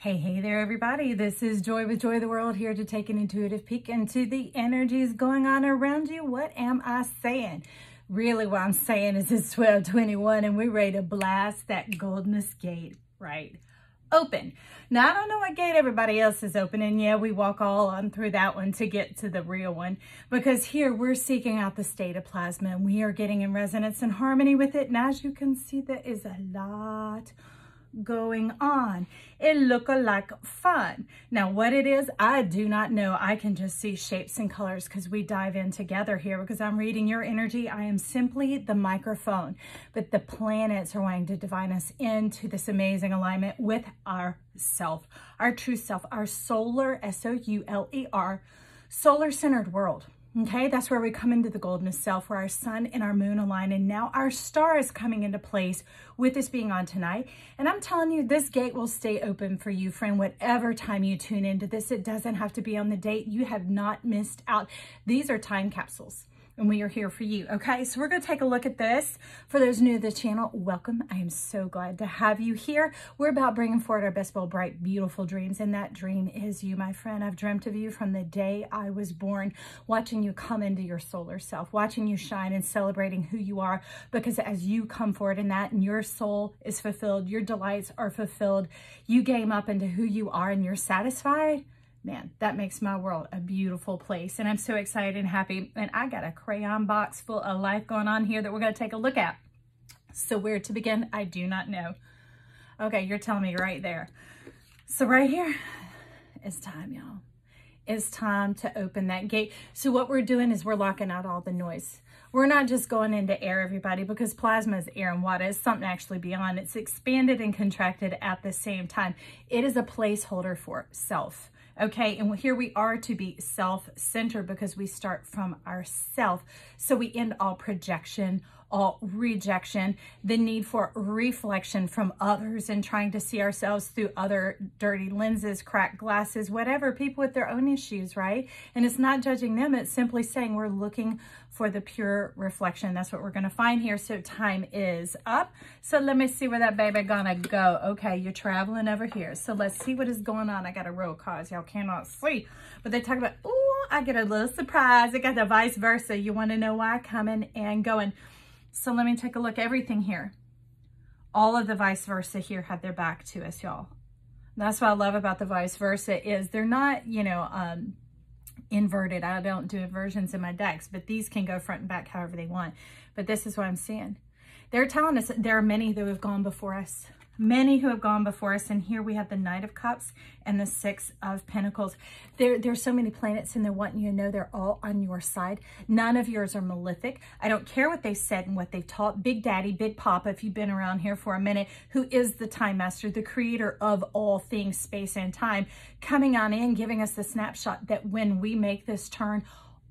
Hey there, everybody. This is Joy with Joy of the World, here to take an intuitive peek into the energies going on around you. What am I saying? Really, what I'm saying is it's 12:21 and we're ready to blast that Goldenous gate right open. Now, I don't know what gate everybody else is opening. Yeah, we walk all on through that one to get to the real one, because here we're seeking out the state of plasma and we are getting in resonance and harmony with it. And as you can see, there is a lot going on. It look like fun. Now, what it is, I do not know. I can just see shapes and colors because we dive in together here, because I'm reading your energy. I am simply the microphone, but the planets are wanting to divine us into this amazing alignment with our self, our true self, our solar, S-O-U-L-E-R, solar-centered world. Okay, that's where we come into the Goldenous Self, where our sun and our moon align, and now our star is coming into place with this being on tonight. And I'm telling you, this gate will stay open for you, friend, whatever time you tune into this. It doesn't have to be on the date. You have not missed out. These are time capsules, and we are here for you. Okay, so we're going to take a look at this. For those new to the channel, welcome. I am so glad to have you here. We're about bringing forward our best, bold, bright, beautiful dreams, and that dream is you, my friend. I've dreamt of you from the day I was born, watching you come into your solar self, watching you shine and celebrating who you are, because as you come forward in that and your soul is fulfilled, your delights are fulfilled, you game up into who you are and you're satisfied, man, that makes my world a beautiful place. And I'm so excited and happy. And I got a crayon box full of life going on here that we're going to take a look at. So where to begin, I do not know. Okay, you're telling me right there. So right here is time, y'all. It's time to open that gate. So what we're doing is we're locking out all the noise. We're not just going into air, everybody, because plasma is air and water. It's something actually beyond. It's expanded and contracted at the same time. It is a placeholder for self. Okay, and here we are to be self-centered, because we start from ourself. So we end all projection, all rejection, the need for reflection from others and trying to see ourselves through other dirty lenses, cracked glasses, whatever, people with their own issues, right? And it's not judging them. It's simply saying we're looking for the pure reflection. That's what we're going to find here. So time is up. So let me see where that baby gonna go. Okay, you're traveling over here. So let's see what is going on. I got a roll cards. Y'all cannot see, but they talk about, oh, I get a little surprise. I got the vice versa. You want to know why? Coming and going. So let me take a look at everything here. All of the vice versa here have their back to us, y'all. That's what I love about the vice versa, is they're not, you know, inverted. I don't do inversions in my decks, but these can go front and back however they want. But this is what I'm seeing. They're telling us that there are many who have gone before us. Many who have gone before us. And here we have the Knight of Cups and the Six of Pentacles. There's so many planets, and they're wanting you to know they're all on your side. None of yours are malefic. I don't care what they said and what they've taught. Big Daddy, Big Papa, if you've been around here for a minute, who is the Time Master, the creator of all things space and time, coming on in, giving us the snapshot that when we make this turn,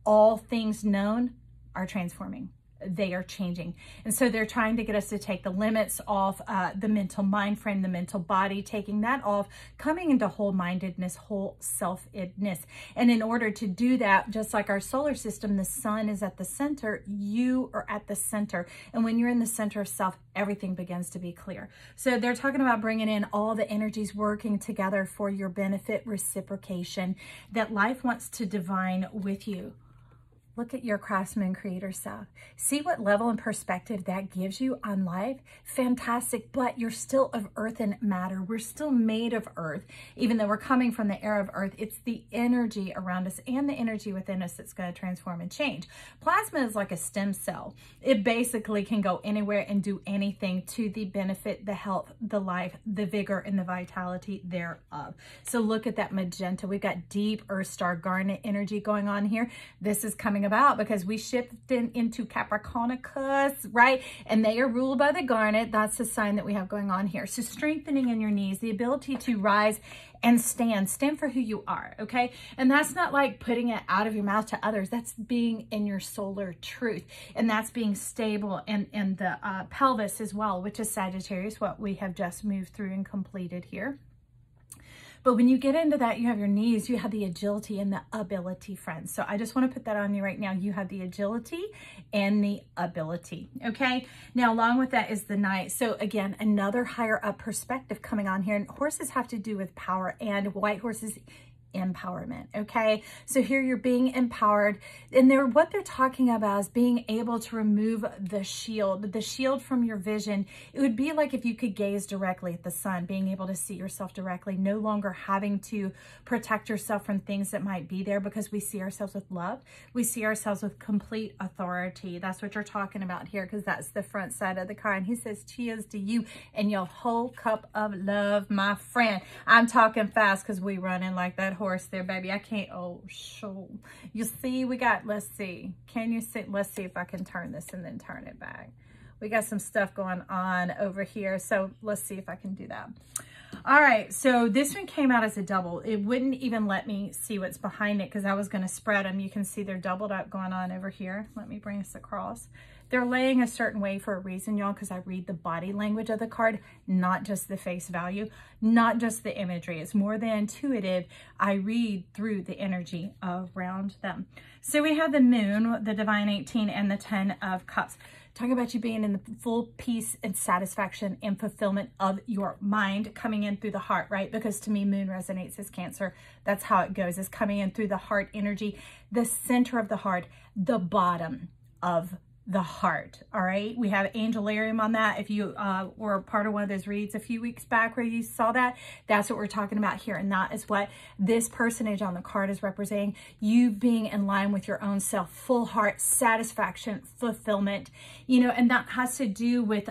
all things known are transforming. They are changing. And so they're trying to get us to take the limits off the mental mind frame, the mental body, taking that off, coming into whole-mindedness, whole self-edness. And in order to do that, just like our solar system, the sun is at the center, you are at the center. And when you're in the center of self, everything begins to be clear. So they're talking about bringing in all the energies working together for your benefit, reciprocation, that life wants to divine with you. Look at your craftsman creator self. See what level and perspective that gives you on life? Fantastic, but you're still of earth and matter. We're still made of earth, even though we're coming from the air of earth. It's the energy around us and the energy within us that's going to transform and change. Plasma is like a stem cell. It basically can go anywhere and do anything to the benefit, the health, the life, the vigor, and the vitality thereof. So look at that magenta. We've got deep earth star garnet energy going on here. This is coming about because we shifted into Capricornicus, right? And they are ruled by the garnet. That's the sign that we have going on here. So strengthening in your knees, the ability to rise and stand for who you are, okay? And that's not like putting it out of your mouth to others. That's being in your solar truth. And that's being stable in the pelvis as well, which is Sagittarius, what we have just moved through and completed here. But when you get into that, you have your knees, you have the agility and the ability, friends. So I just want to put that on you right now. You have the agility and the ability. Okay. Now, along with that is the Knight. So again, another higher up perspective coming on here. And horses have to do with power, and white horses empowerment. Okay, so here you're being empowered, and what they're talking about is being able to remove the shield from your vision. It would be like if you could gaze directly at the sun, being able to see yourself directly, no longer having to protect yourself from things that might be there, because we see ourselves with love, we see ourselves with complete authority. That's what you're talking about here, because that's the front side of the car. And he says, cheers to you and your whole cup of love, my friend. I'm talking fast because we running like that horse there, baby. I can't. Oh, sure. You see, we got, let's see. Can you see? Let's see if I can turn this and then turn it back. We got some stuff going on over here. So let's see if I can do that. All right. So this one came out as a double. It wouldn't even let me see what's behind it because I was going to spread them. You can see they're doubled up going on over here. Let me bring this across. They're laying a certain way for a reason, y'all, because I read the body language of the card, not just the face value, not just the imagery. It's more than intuitive. I read through the energy around them. So we have the Moon, the Divine 18, and the 10 of Cups. Talking about you being in the full peace and satisfaction and fulfillment of your mind coming in through the heart, right? Because to me, Moon resonates as Cancer. That's how it goes, is coming in through the heart energy, the center of the heart, the bottom of the heart. All right, we have Angelarium on that. If you were part of one of those reads a few weeks back where you saw that, that's what we're talking about here. And that is what this personage on the card is representing, you being in line with your own self, full heart satisfaction, fulfillment, you know. And that has to do with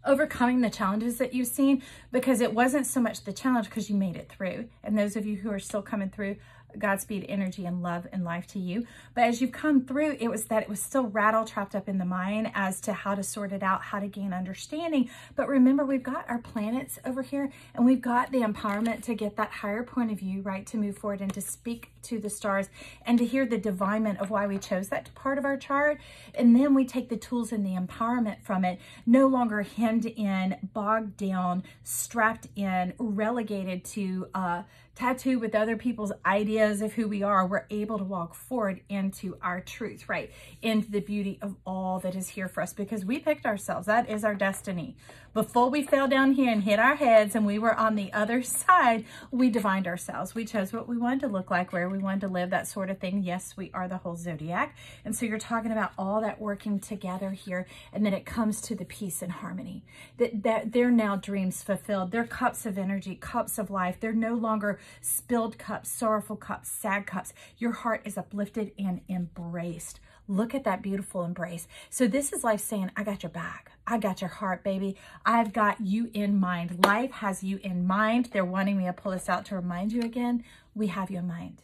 overcoming the challenges that you've seen, because it wasn't so much the challenge because you made it through. And those of you who are still coming through, Godspeed, energy and love and life to you. But as you've come through, it was still rattle trapped up in the mind as to how to sort it out, how to gain understanding. But remember, we've got our planets over here, and we've got the empowerment to get that higher point of view, right? To move forward and to speak to the stars and to hear the divinement of why we chose that part of our chart. And then we take the tools and the empowerment from it, no longer hemmed in, bogged down, strapped in, relegated to tattoo with other people's ideas of who we are. We're able to walk forward into our truth, right? Into the beauty of all that is here for us, because we picked ourselves. That is our destiny. Before we fell down here and hit our heads and we were on the other side, we divined ourselves. We chose what we wanted to look like, where we wanted to live, that sort of thing. Yes, we are the whole zodiac. And so you're talking about all that working together here. And then it comes to the peace and harmony. That they're now dreams fulfilled. They're cups of energy, cups of life. They're no longer spilled cups, sorrowful cups, sad cups. Your heart is uplifted and embraced. Look at that beautiful embrace. So this is life saying, I got your back. I got your heart, baby. I've got you in mind. Life has you in mind. They're wanting me to pull this out to remind you again. We have you in mind.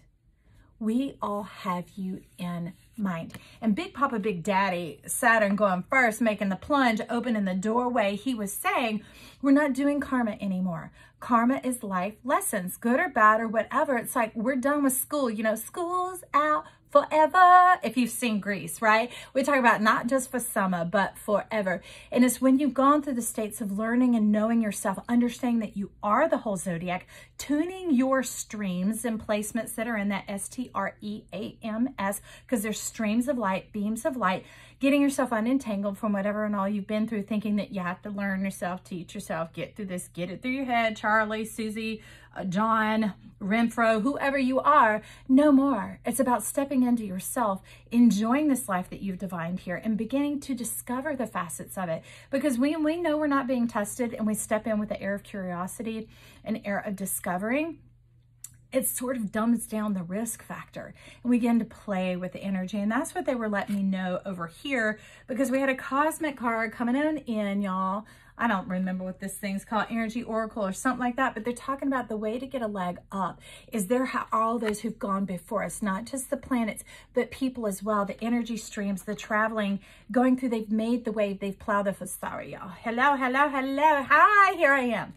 We all have you in mind. And Big Papa, Big Daddy, Saturn going first, making the plunge, opening the doorway. He was saying, we're not doing karma anymore. Karma is life lessons, good or bad or whatever. It's like, we're done with school. You know, school's out forever. If you've seen Grease, right? We talk about not just for summer, but forever. And it's when you've gone through the states of learning and knowing yourself, understanding that you are the whole zodiac, tuning your streams and placements that are in that STREAMS, because there's streams of light, beams of light, getting yourself unentangled from whatever and all you've been through, thinking that you have to learn yourself, teach yourself, get through this, get it through your head, Charlie, Susie, John, Renfro, whoever you are. No more. It's about stepping into yourself, enjoying this life that you've divined here, and beginning to discover the facets of it. Because we know we're not being tested, and we step in with the air of curiosity, an air of discovering, it sort of dumbs down the risk factor, and we begin to play with the energy. And that's what they were letting me know over here, because we had a cosmic card coming on in, y'all. I don't remember what this thing's called, Energy Oracle or something like that, but they're talking about the way to get a leg up is there all those who've gone before us, not just the planets, but people as well, the energy streams, the traveling, going through, they've made the wave, they've plowed the, sorry, y'all. Hello, hello, hello. Hi, here I am.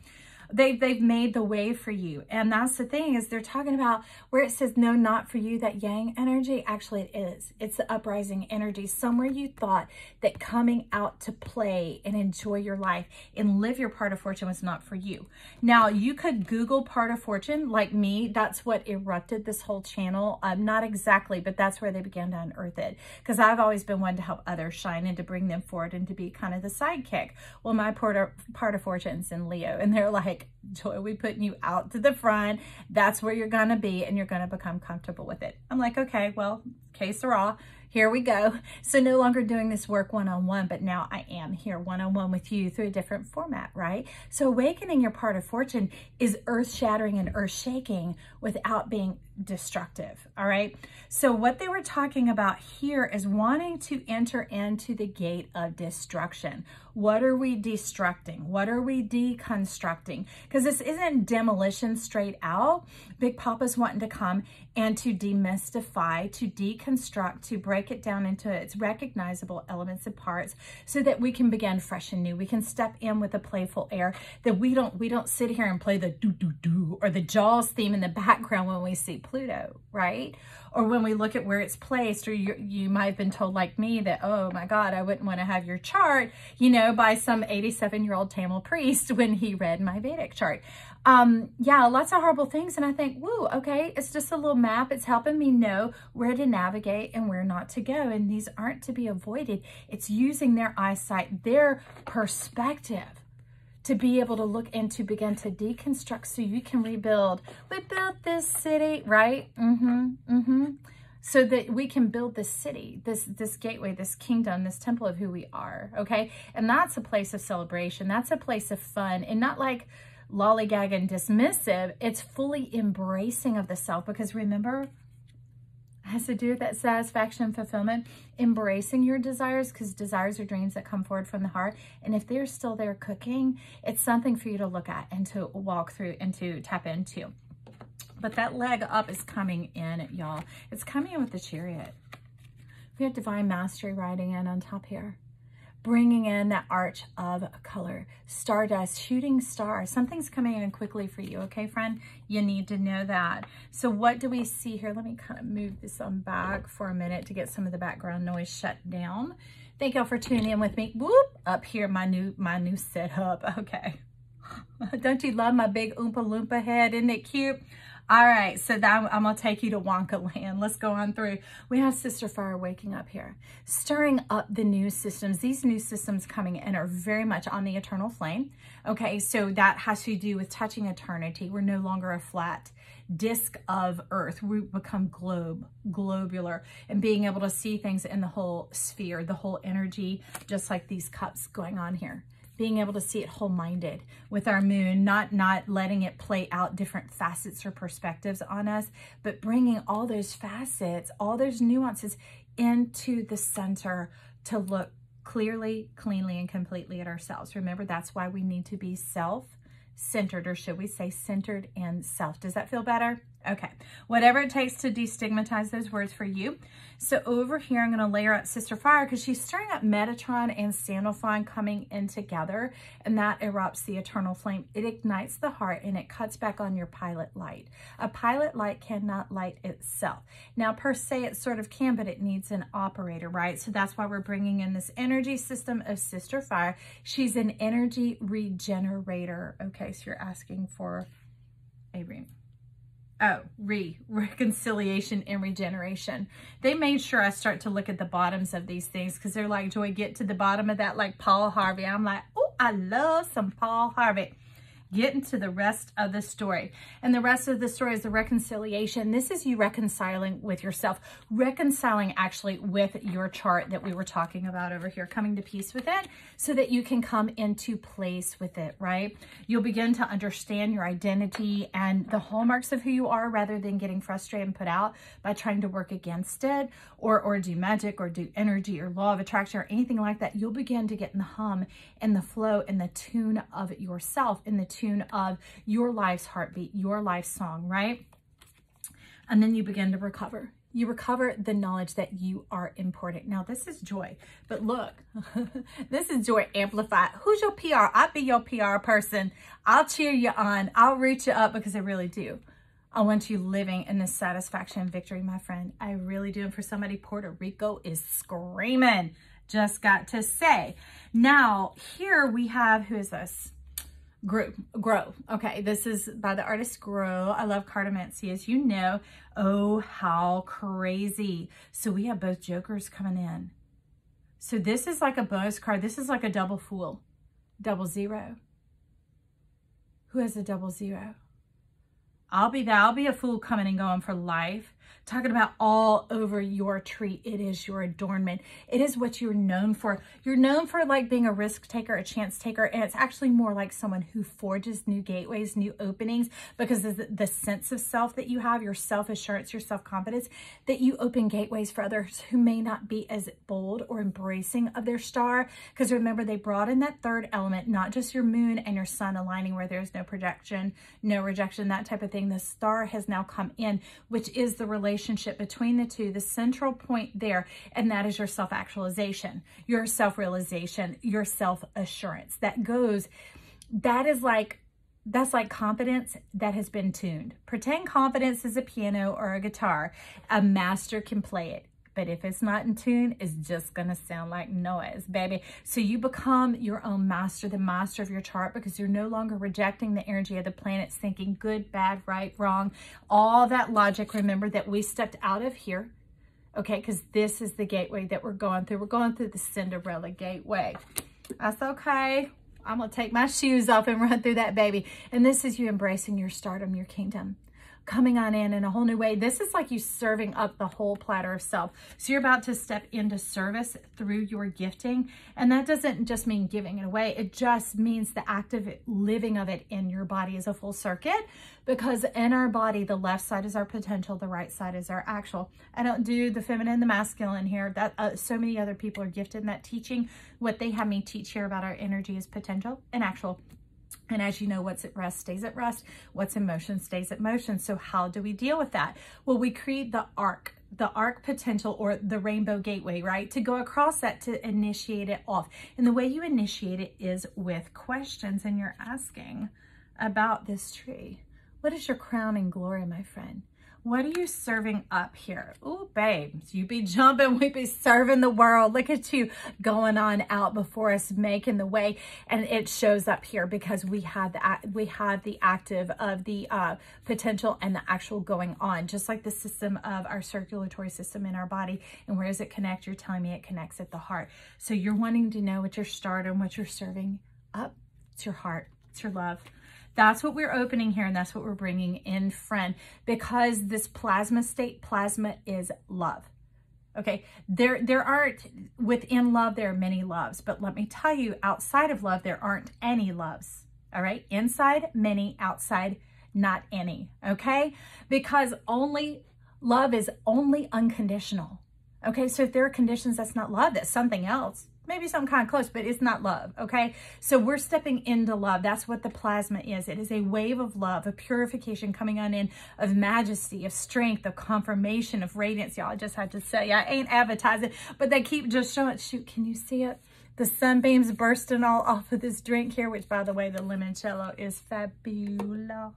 They've made the way for you. And that's the thing, is they're talking about where it says, no, not for you, that yang energy. Actually, it is. It's the uprising energy. Somewhere you thought that coming out to play and enjoy your life and live your part of fortune was not for you. Now, you could Google part of fortune like me. That's what erupted this whole channel. Not exactly, but that's where they began to unearth it. Because I've always been one to help others shine and to bring them forward and to be kind of the sidekick. Well, my part of fortune's in Leo, and they're like, Joy, we putting you out to the front. That's where you're going to be, and you're going to become comfortable with it. I'm like, okay, well, que sera. Here we go. So no longer doing this work one-on-one, but now I am here one-on-one with you through a different format, right? So awakening your part of fortune is earth-shattering and earth-shaking without being destructive, all right? So what they were talking about here is wanting to enter into the gate of destruction. What are we destructing? What are we deconstructing? Because this isn't demolition straight out. Big Papa's wanting to come and to demystify, to deconstruct, to break it down into its recognizable elements and parts so that we can begin fresh and new. We can step in with a playful air, that we don't sit here and play the do-do-do or the Jaws theme in the background when we see Pluto, right? Or when we look at where it's placed, or you might have been told like me that, oh my God, I wouldn't want to have your chart, you know, by some 87-year-old Tamil priest when he read my Vedic chart. Yeah, lots of horrible things. And I think, woo, okay, it's just a little map. It's helping me know where to navigate and where not to go. And these aren't to be avoided. It's using their eyesight, their perspective, to be able to look and to begin to deconstruct so you can rebuild. We built this city, right? So that we can build this city, this gateway, this kingdom, this temple of who we are, okay? And that's a place of celebration. That's a place of fun, and not like lollygag and dismissive. It's fully embracing of the self, because remember, it has to do with that satisfaction and fulfillment, embracing your desires, because desires are dreams that come forward from the heart. And if they're still there cooking, it's something for you to look at and to walk through and to tap into. But that leg up is coming in, y'all. It's coming in with the Chariot. We have Divine Mastery riding in on top here, bringing in that arch of color. Stardust, shooting stars. Something's coming in quickly for you, okay, friend? You need to know that. So what do we see here? Let me kind of move this on back for a minute to get some of the background noise shut down. Thank y'all for tuning in with me. Whoop, up here, my new setup. Okay. Don't you love my big Oompa Loompa head? Isn't it cute? All right, so that, I'm going to take you to Wonka land. Let's go on through. We have Sister Fire waking up here, stirring up the new systems. These new systems coming in are very much on the eternal flame. Okay, so that has to do with touching eternity. We're no longer a flat disc of earth. We become globular, and being able to see things in the whole sphere, the whole energy, just like these cups going on here. Being able to see it whole-minded with our moon, not letting it play out different facets or perspectives on us, but bringing all those facets, all those nuances into the center to look clearly, cleanly, and completely at ourselves. Remember, that's why we need to be self-centered, or should we say centered and self. Does that feel better? Okay, whatever it takes to destigmatize those words for you. So over here, I'm going to layer up Sister Fire, because she's stirring up Metatron and Sandalphon coming in together, and that erupts the eternal flame. It ignites the heart, and it cuts back on your pilot light. A pilot light cannot light itself. Now, per se, it sort of can, but it needs an operator, right? So that's why we're bringing in this energy system of Sister Fire. She's an energy regenerator. Okay, so you're asking for a ring. Oh, reconciliation and regeneration. They made sure I start to look at the bottoms of these things, because they're like, Joy, get to the bottom of that like Paul Harvey. I'm like, oh, I love some Paul Harvey. Get into the rest of the story. And the rest of the story is the reconciliation. This is you reconciling with yourself, reconciling actually with your chart that we were talking about over here, coming to peace with it so that you can come into place with it, right? You'll begin to understand your identity and the hallmarks of who you are, rather than getting frustrated and put out by trying to work against it, or do magic, or do energy, or law of attraction, or anything like that. You'll begin to get in the hum and the flow and the tune of yourself, in the tune of your life's heartbeat, your life's song, right? And then you begin to recover. You recover the knowledge that you are important. Now, this is joy, but look, this is joy amplified. Who's your PR? I'll be your PR person. I'll cheer you on. I'll reach you up because I really do. I want you living in this satisfaction and victory, my friend. I really do. And for somebody, Puerto Rico is screaming. Just got to say. Now, here we have, who is this? Grow. Okay, this is by the artist Grow. I love cartomancy, as you know. Oh, how crazy. So we have both jokers coming in. So this is like a bonus card. This is like a double fool. Double zero. Who has a double zero? I'll be a fool coming and going for life. Talking about all over your tree. It is your adornment. It is what you're known for. You're known for like being a risk taker, a chance taker. And it's actually more like someone who forges new gateways, new openings, because of the sense of self that you have, your self-assurance, your self-confidence, that you open gateways for others who may not be as bold or embracing of their star. Because remember, they brought in that third element, not just your moon and your sun aligning where there's no projection, no rejection, that type of thing. The star has now come in, which is the relationship between the two, the central point there, and that is your self-actualization, your self-realization, your self-assurance. That's like confidence that has been tuned. Pretend confidence is a piano or a guitar. A master can play it. But if it's not in tune, it's just going to sound like noise, baby. So you become your own master, the master of your chart, because you're no longer rejecting the energy of the planets, thinking good, bad, right, wrong, all that logic. Remember that we stepped out of here, okay, because this is the gateway that we're going through. We're going through the Cinderella gateway. That's okay. I'm going to take my shoes off and run through that, baby. And this is you embracing your stardom, your kingdom, coming on in a whole new way. This is like you serving up the whole platter of self. So you're about to step into service through your gifting. And that doesn't just mean giving it away. It just means the active living of it in your body is a full circuit, because in our body, the left side is our potential, the right side is our actual. I don't do the feminine, the masculine here. That so many other people are gifted in that teaching. What they have me teach here about our energy is potential and actual. And as you know, what's at rest stays at rest. What's in motion stays at motion. So how do we deal with that? Well, we create the arc potential, or the rainbow gateway, right? To go across that, to initiate it off. And the way you initiate it is with questions. And you're asking about this tree. What is your crowning glory, my friend? What are you serving up here? Oh, babes, you be jumping, we be serving the world. Look at you going on out before us, making the way. And it shows up here because we have the active of the potential and the actual going on, just like the system of our circulatory system in our body. And where does it connect? You're telling me it connects at the heart. So you're wanting to know what your stardom, what you're serving up. It's your heart. It's your love. That's what we're opening here, and that's what we're bringing in, friend, because this plasma state, plasma is love. Okay, there aren't, within love, there are many loves, but let me tell you, outside of love, there aren't any loves. All right, inside, many, outside, not any. Okay, because love is only unconditional. Okay, so if there are conditions, that's not love, that's something else. Maybe some kind of close, but it's not love, okay? So we're stepping into love. That's what the plasma is. It is a wave of love, of purification coming on in, of majesty, of strength, of confirmation, of radiance. Y'all, I just had to say, I ain't advertising, but they keep just showing, shoot, can you see it? The sunbeams bursting all off of this drink here, which, by the way, the limoncello is fabulous.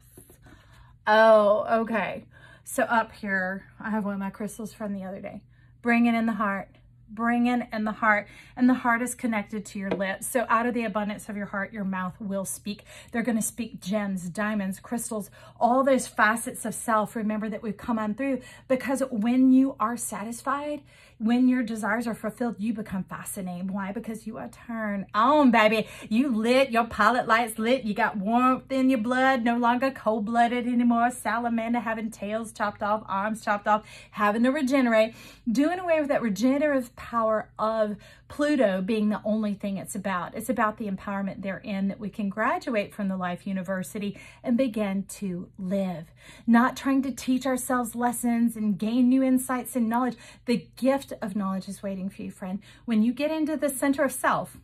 Oh, okay. So up here, I have one of my crystals from the other day. Bringing in the heart. Bringing in the heart, and the heart is connected to your lips. So out of the abundance of your heart, your mouth will speak. They're going to speak gems, diamonds, crystals, all those facets of self. Remember that we've come on through, because when you are satisfied, when your desires are fulfilled, you become fascinating. Why? Because you are turned on, baby. You lit, your pilot light's lit. You got warmth in your blood, no longer cold-blooded anymore. Salamander, having tails chopped off, arms chopped off, having to regenerate, doing away with that regenerative power of Pluto being the only thing it's about. It's about the empowerment therein, that we can graduate from the life university and begin to live. Not trying to teach ourselves lessons and gain new insights and knowledge. The gift of knowledge is waiting for you, friend. When you get into the center of self,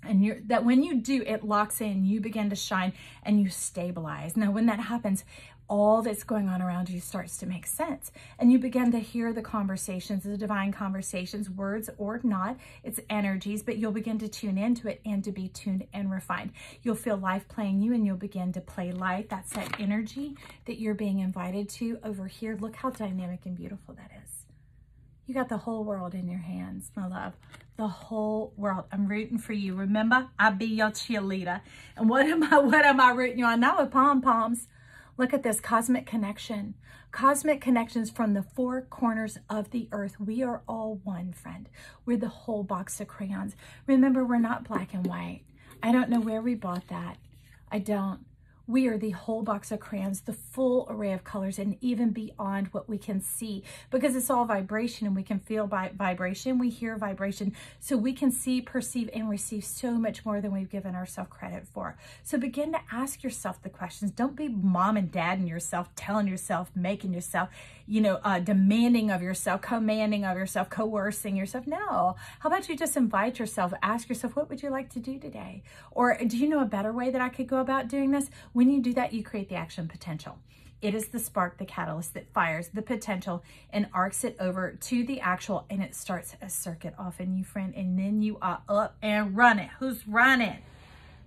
And that when you do, it locks in, you begin to shine and you stabilize. Now, when that happens, all that's going on around you starts to make sense. And you begin to hear the conversations, the divine conversations, words or not, it's energies, but you'll begin to tune into it and to be tuned and refined. You'll feel life playing you and you'll begin to play life. That's that energy that you're being invited to over here. Look how dynamic and beautiful that is. You got the whole world in your hands, my love. The whole world. I'm rooting for you. Remember, I'll be your cheerleader. And what am I rooting you on? Now with pom-poms. Look at this cosmic connection. Cosmic connections from the four corners of the earth. We are all one, friend. We're the whole box of crayons. Remember, we're not black and white. I don't know where we bought that. I don't. We are the whole box of crayons, the full array of colors, and even beyond what we can see, because it's all vibration and we can feel vibration. We hear vibration, so we can see, perceive, and receive so much more than we've given ourselves credit for. So begin to ask yourself the questions. Don't be mom and dad in yourself, telling yourself, making yourself, demanding of yourself, commanding of yourself, coercing yourself. No. How about you just invite yourself, ask yourself, what would you like to do today? Or do you know a better way that I could go about doing this? When you do that, you create the action potential. It is the spark, the catalyst that fires the potential and arcs it over to the actual, and it starts a circuit off in you, friend, and then you are up and running. Who's running?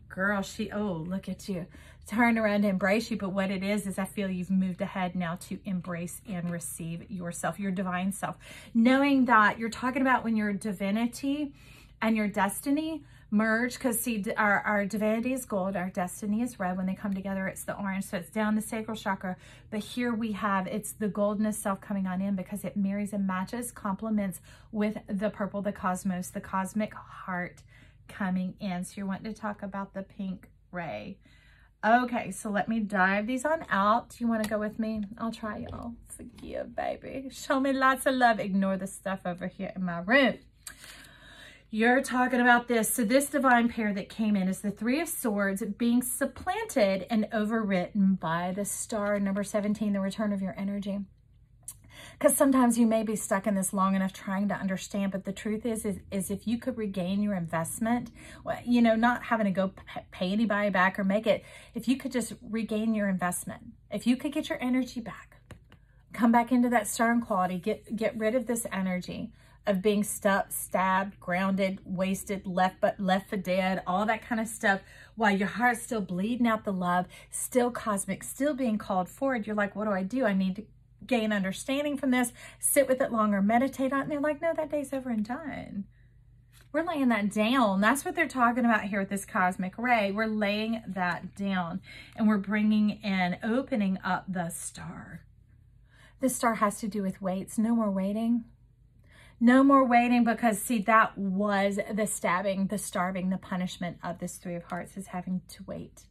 Girl, oh, look at you. Turn around to embrace you, but what it is I feel you've moved ahead now to embrace and receive yourself, your divine self. Knowing that you're talking about when your divinity and your destiny merge, because see, our divinity is gold, our destiny is red. When they come together, it's the orange, so it's down the sacral chakra. But here we have, it's the goldenous self coming on in, because it marries and matches, complements with the purple, the cosmos, the cosmic heart coming in. So you're wanting to talk about the pink ray. Okay, so let me dive these on out. Do you want to go with me? I'll try, y'all. Forgive, baby. Show me lots of love. Ignore the stuff over here in my room. You're talking about this. So this divine pair that came in is the Three of Swords being supplanted and overwritten by the star, number 17, the return of your energy. Because sometimes you may be stuck in this long enough trying to understand, but the truth is if you could regain your investment, not having to go pay anybody back or make it, if you could just regain your investment, if you could get your energy back, come back into that star quality, get rid of this energy of being stuck, stabbed, grounded, wasted, left for dead, all that kind of stuff, while your heart's still bleeding out the love, still cosmic, still being called forward. You're like, what do? I need to gain understanding from this, sit with it longer, meditate on it. And they're like, no, that day's over and done. We're laying that down. That's what they're talking about here with this cosmic ray. We're laying that down and we're bringing in, opening up the star. The star has to do with weights. No more waiting. No more waiting, because see, that was the stabbing, the starving, the punishment of this Three of Hearts, is having to wait.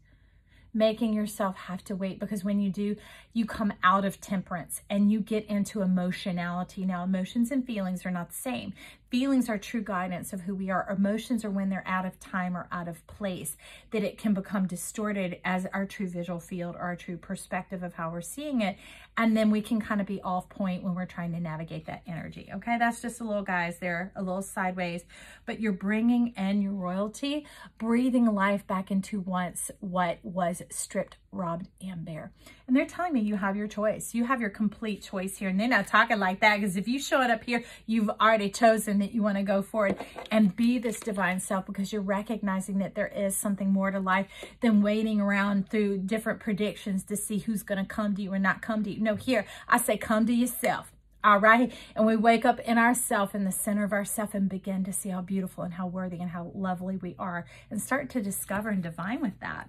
Making yourself have to wait, because when you do, you come out of temperance and you get into emotionality. Now, emotions and feelings are not the same. Feelings are true guidance of who we are. Emotions are when they're out of time or out of place, that it can become distorted as our true visual field or our true perspective of how we're seeing it. And then we can kind of be off point when we're trying to navigate that energy. Okay, that's just a little, guys, they're a little sideways, but you're bringing in your royalty, breathing life back into once what was stripped, robbed, and bare. And they're telling me you have your choice. You have your complete choice here. And they're not talking like that, because if you show it up here, you've already chosen that you want to go forward and be this divine self, because you're recognizing that there is something more to life than waiting around through different predictions to see who's going to come to you or not come to you. No, here I say come to yourself. All right. And we wake up in ourself, in the center of ourself, and begin to see how beautiful and how worthy and how lovely we are, and start to discover and divine with that.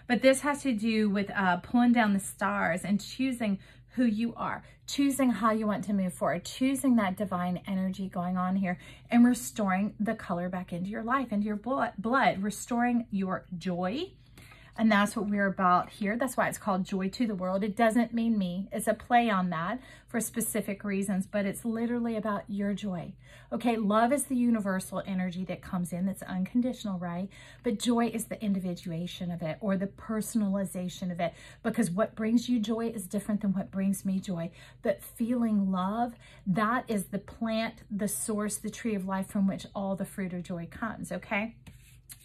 But this has to do with pulling down the stars and choosing who you are, choosing how you want to move forward, choosing that divine energy going on here, and restoring the color back into your life, into your blood, restoring your joy. And that's what we're about here. That's why it's called Joy to the World. It doesn't mean me. It's a play on that for specific reasons, but it's literally about your joy. Okay, love is the universal energy that comes in, that's unconditional, right? But joy is the individuation of it, or the personalization of it, because what brings you joy is different than what brings me joy. But feeling love, that is the plant, the source, the tree of life from which all the fruit of joy comes, okay?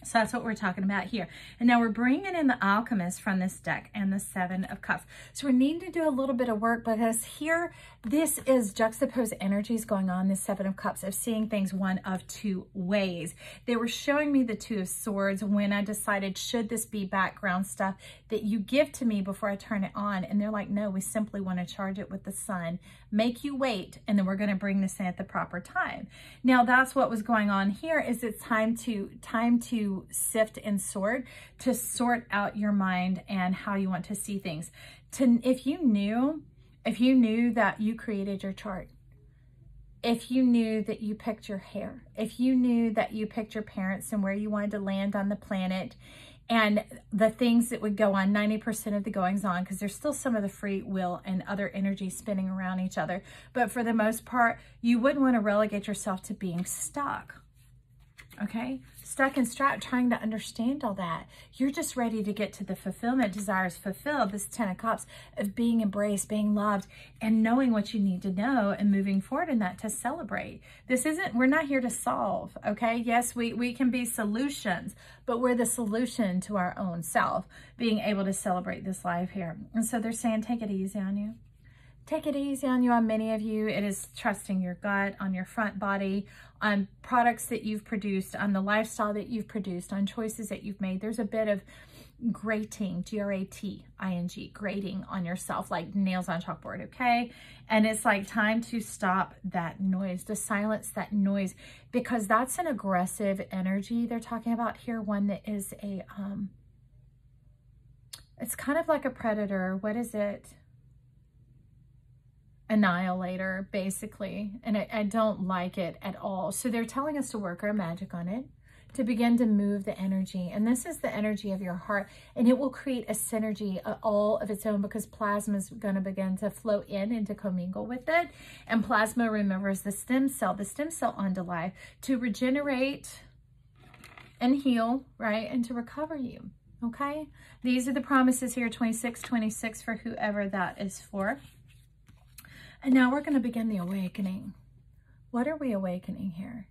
So that's what we're talking about here. And now we're bringing in the Alchemist from this deck and the Seven of Cups. So we need to do a little bit of work because here, this is juxtaposed energies going on, this Seven of Cups, of seeing things one of two ways. They were showing me the Two of Swords when I decided, should this be background stuff that you give to me before I turn it on? And they're like, no, we simply want to charge it with the sun, make you wait, and then we're going to bring this in at the proper time. Now that's what was going on here, is it's time to sift and sort, to sort out your mind and how you want to see things. If you knew that you created your chart, if you knew that you picked your hair, if you knew that you picked your parents and where you wanted to land on the planet, and the things that would go on, 90% of the goings on, because there's still some of the free will and other energies spinning around each other. But for the most part, you wouldn't want to relegate yourself to being stuck. Okay? Stuck and strapped, trying to understand all that. You're just ready to get to the fulfillment, desires fulfilled, this 10 of Cups of being embraced, being loved, and knowing what you need to know and moving forward in that to celebrate. We're not here to solve, okay? Yes, we can be solutions, but we're the solution to our own self, being able to celebrate this life here. And so they're saying, take it easy on you. Take it easy on you. On many of you, it is trusting your gut, on your front body, on products that you've produced, on the lifestyle that you've produced, on choices that you've made. There's a bit of grating, G-R-A-T-I-N-G, grating on yourself, like nails on chalkboard, okay? And it's like time to stop that noise, to silence that noise, because that's an aggressive energy they're talking about here. One that is it's kind of like a predator. What is it? Annihilator, basically, and I don't like it at all. So they're telling us to work our magic on it, to begin to move the energy, and this is the energy of your heart, and it will create a synergy all of its own, because plasma is going to begin to flow in and to commingle with it. And plasma, remember, is the stem cell unto life, to regenerate and heal, right, and to recover you. Okay, these are the promises here, 2626 for whoever that is for. And now we're going to begin the awakening. What are we awakening here?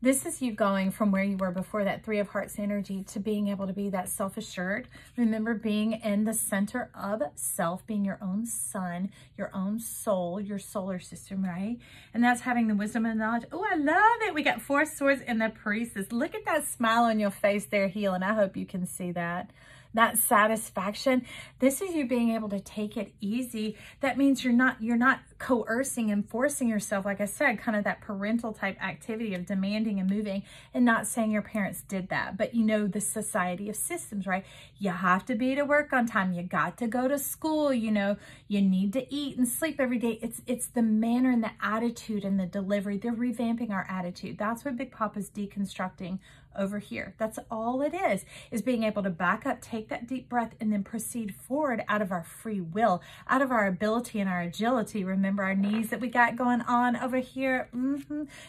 This is you going from where you were before, that Three of Hearts energy, to being able to be that self-assured. Remember, being in the center of self, being your own sun, your own soul, your solar system, right? And that's having the wisdom and knowledge. Oh, I love it. We got Four Swords and the Priestess. Look at that smile on your face there, healing. I hope you can see that. That satisfaction. This is you being able to take it easy. That means you're not coercing and forcing yourself, like I said, kind of that parental type activity of demanding and moving, and not saying your parents did that, but you know, the society of systems, right? You have to be to work on time. You got to go to school. You know, you need to eat and sleep every day. It's the manner and the attitude and the delivery. They're revamping our attitude. That's what Big Papa's deconstructing over here. That's all it is being able to back up, take that deep breath, and then proceed forward out of our free will, out of our ability and our agility. Remember our knees that we got going on over here?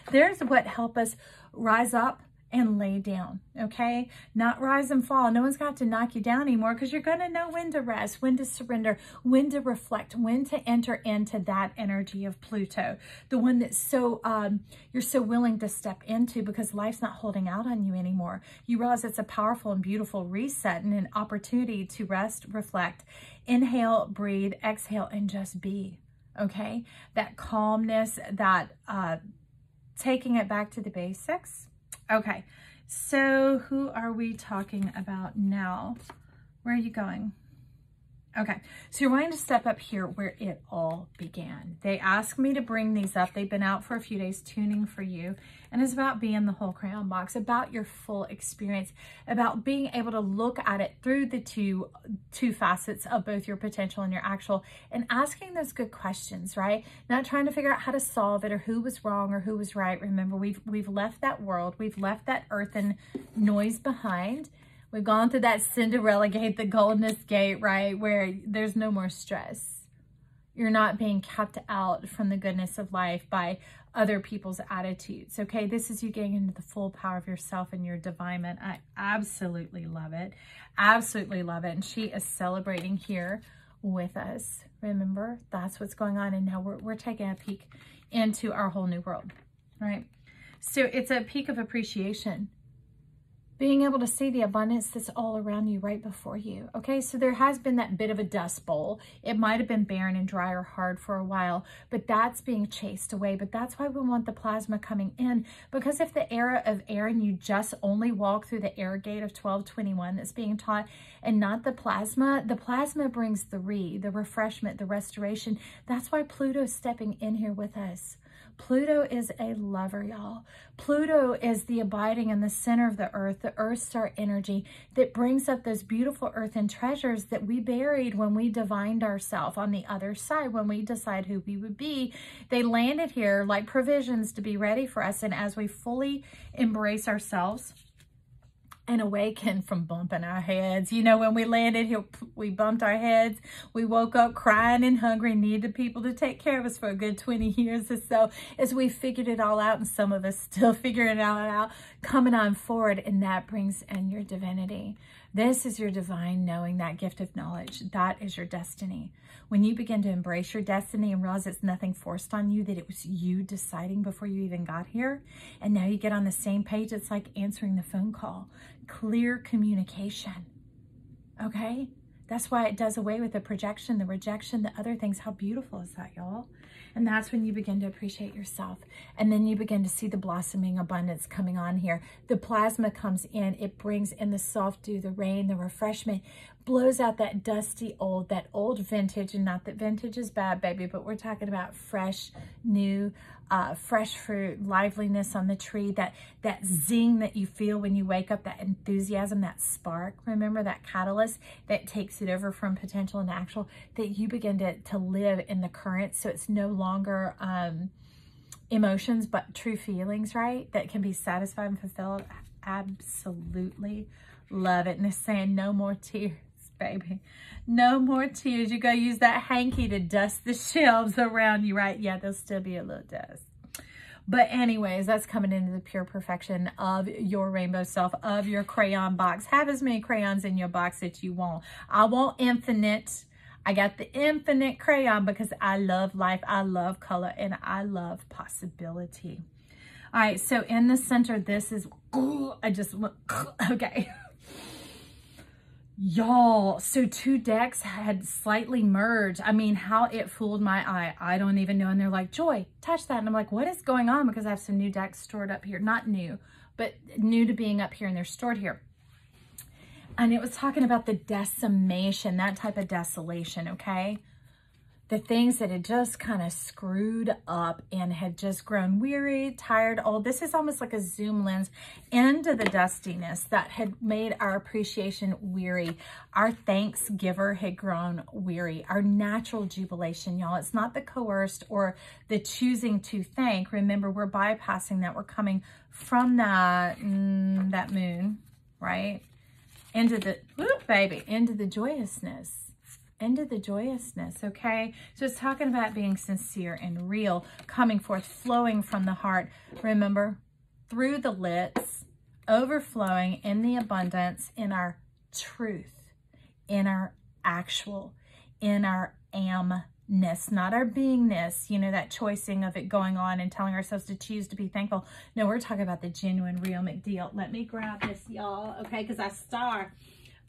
There's what help us rise up and lay down, okay? Not rise and fall. No one's got to knock you down anymore, because you're going to know when to rest, when to surrender, when to reflect, when to enter into that energy of Pluto, the one that's so you're so willing to step into, because life's not holding out on you anymore. You realize it's a powerful and beautiful reset and an opportunity to rest, reflect, inhale, breathe, exhale, and just be, okay? That calmness, that taking it back to the basics. Okay, so who are we talking about now? Where are you going? Okay, so you're wanting to step up here where it all began. They asked me to bring these up. They've been out for a few days tuning for you. And it's about being the whole crayon box, about your full experience, about being able to look at it through the two facets of both your potential and your actual, and asking those good questions, right? Not trying to figure out how to solve it or who was wrong or who was right. Remember, we've left that world. We've left that earthen noise behind. We've gone through that Cinderella gate, the Goldenous gate, right? Where there's no more stress. You're not being kept out from the goodness of life by other people's attitudes, okay? This is you getting into the full power of yourself and your divinement. I absolutely love it. Absolutely love it. And she is celebrating here with us. Remember, that's what's going on. And now we're taking a peek into our whole new world, right? So it's a peek of appreciation. being able to see the abundance that's all around you right before you. Okay, so there has been that bit of a dust bowl. It might have been barren and dry or hard for a while, but that's being chased away. But that's why we want the plasma coming in, because if the era of air and you just only walk through the air gate of 1221 that's being taught and not the plasma brings the refreshment, the restoration. That's why Pluto's stepping in here with us. Pluto is a lover, y'all. Pluto is the abiding in the center of the earth star energy that brings up those beautiful earthen treasures that we buried when we divined ourselves on the other side, when we decide who we would be. They landed here like provisions to be ready for us. And as we fully embrace ourselves and awaken from bumping our heads. You know, when we landed here, we bumped our heads. We woke up crying and hungry, needed people to take care of us for a good 20 years or so as we figured it all out, and some of us still figuring it all out, coming on forward, and that brings in your divinity. This is your divine knowing, that gift of knowledge. That is your destiny. When you begin to embrace your destiny and realize it's nothing forced on you, that it was you deciding before you even got here, and now you get on the same page, it's like answering the phone call. Clear communication, okay? That's why it does away with the projection, the rejection, the other things. How beautiful is that, y'all? And that's when you begin to appreciate yourself. And then you begin to see the blossoming abundance coming on here. The plasma comes in. It brings in the soft dew, the rain, the refreshment, blows out that dusty old, that old vintage. And not that vintage is bad, baby, but we're talking about fresh, new, fresh fruit, liveliness on the tree, that zing that you feel when you wake up, that enthusiasm, that spark. Remember, that catalyst that takes it over from potential and actual, that you begin to live in the current. So it's no longer emotions, but true feelings, right? That can be satisfied and fulfilled. Absolutely love it. And it's saying no more tears, baby. No more tears. You go use that hanky to dust the shelves around you, right? Yeah, there'll still be a little dust. But anyways, that's coming into the pure perfection of your rainbow self, of your crayon box. Have as many crayons in your box that you want. I want infinite. I got the infinite crayon because I love life, I love color, and I love possibility. All right, so in the center, this is, I just went, okay. Y'all, so two decks had slightly merged. I mean, how it fooled my eye, I don't even know. And they're like, Joy, touch that. And I'm like, what is going on? Because I have some new decks stored up here. Not new, but new to being up here, and they're stored here. And it was talking about the decimation, that type of desolation, okay? The things that had just kind of screwed up and had just grown weary, tired, old. This is almost like a zoom lens into the dustiness that had made our appreciation weary. Our thanksgiver had grown weary. Our natural jubilation, y'all. It's not the coerced or the choosing to thank. Remember, we're bypassing that. We're coming from that moon, right? Into the, into the joyousness. Into the joyousness, okay? So it's talking about being sincere and real, coming forth, flowing from the heart. Remember, through the lips, overflowing in the abundance, in our truth, in our actual, in our amness, not our beingness, you know, that choicing of it going on and telling ourselves to choose to be thankful. No, we're talking about the genuine, real McDeal. Let me grab this, y'all, okay? Because that star,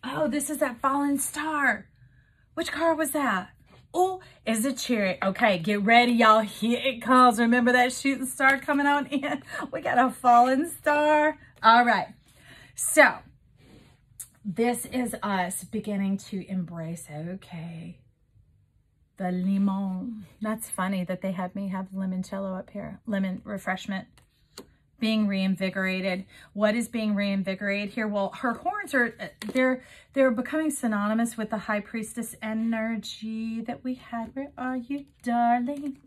oh, this is that fallen star. Which card was that? Oh, it's a Chariot. Okay, get ready, y'all. Here it comes. Remember that shooting star coming on in? We got a fallen star. All right. So, this is us beginning to embrace, okay, the limon. That's funny that they had me have limoncello up here. Lemon refreshment. Being reinvigorated. What is being reinvigorated here? Well, her horns are, they're becoming synonymous with the high priestess energy that we had. Where are you, darling?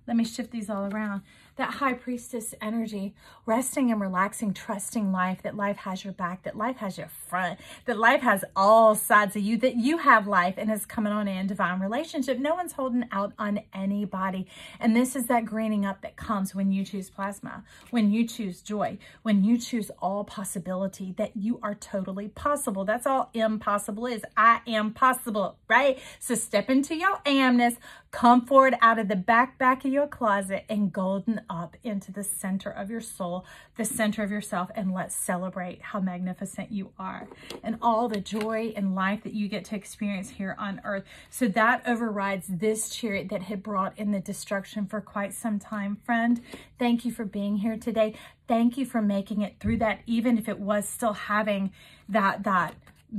Let me shift these all around. That high priestess energy, resting and relaxing, trusting life, that life has your back, that life has your front, that life has all sides of you, that you have life and is coming on in divine relationship. No one's holding out on anybody. And this is that greening up that comes when you choose plasma, when you choose joy, when you choose all possibility, that you are totally possible. That's all impossible is. I am possible, right? So step into your amness, come forward out of the back of your closet, and golden up into the center of your soul, the center of yourself, and let's celebrate how magnificent you are and all the joy and life that you get to experience here on earth. So that overrides this chariot that had brought in the destruction for quite some time. Friend, thank you for being here today. Thank you for making it through that, even if it was still having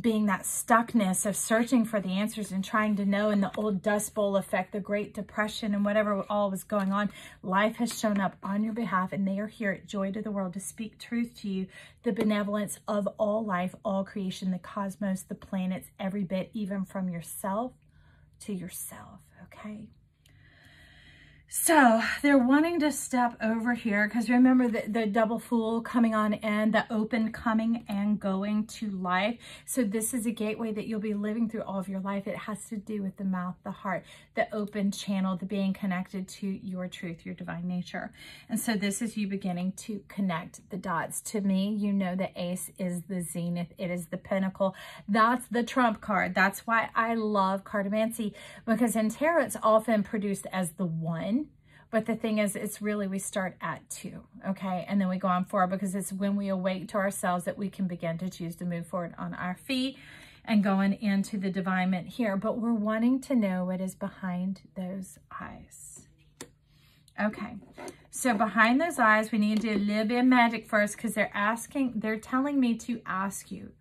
being that stuckness of searching for the answers and trying to know, in the old Dust Bowl effect, the Great Depression, and whatever all was going on. Life has shown up on your behalf, and they are here at Joy to the World to speak truth to you, the benevolence of all life, all creation, the cosmos, the planets, every bit, even from yourself to yourself, okay? So they're wanting to step over here because remember the double fool coming on in, the open coming and going to life. So this is a gateway that you'll be living through all of your life. It has to do with the mouth, the heart, the open channel, the being connected to your truth, your divine nature. And so this is you beginning to connect the dots. To me, you know, the ace is the zenith. It is the pinnacle. That's the trump card. That's why I love cartomancy, because in tarot, it's often produced as the one. But the thing is, it's really, we start at 2, okay? And then we go on 4, because it's when we awake to ourselves that we can begin to choose to move forward on our feet and going into the divinement here. But we're wanting to know what is behind those eyes. Okay, so behind those eyes, we need to do a little bit of magic first, because they're telling me to ask you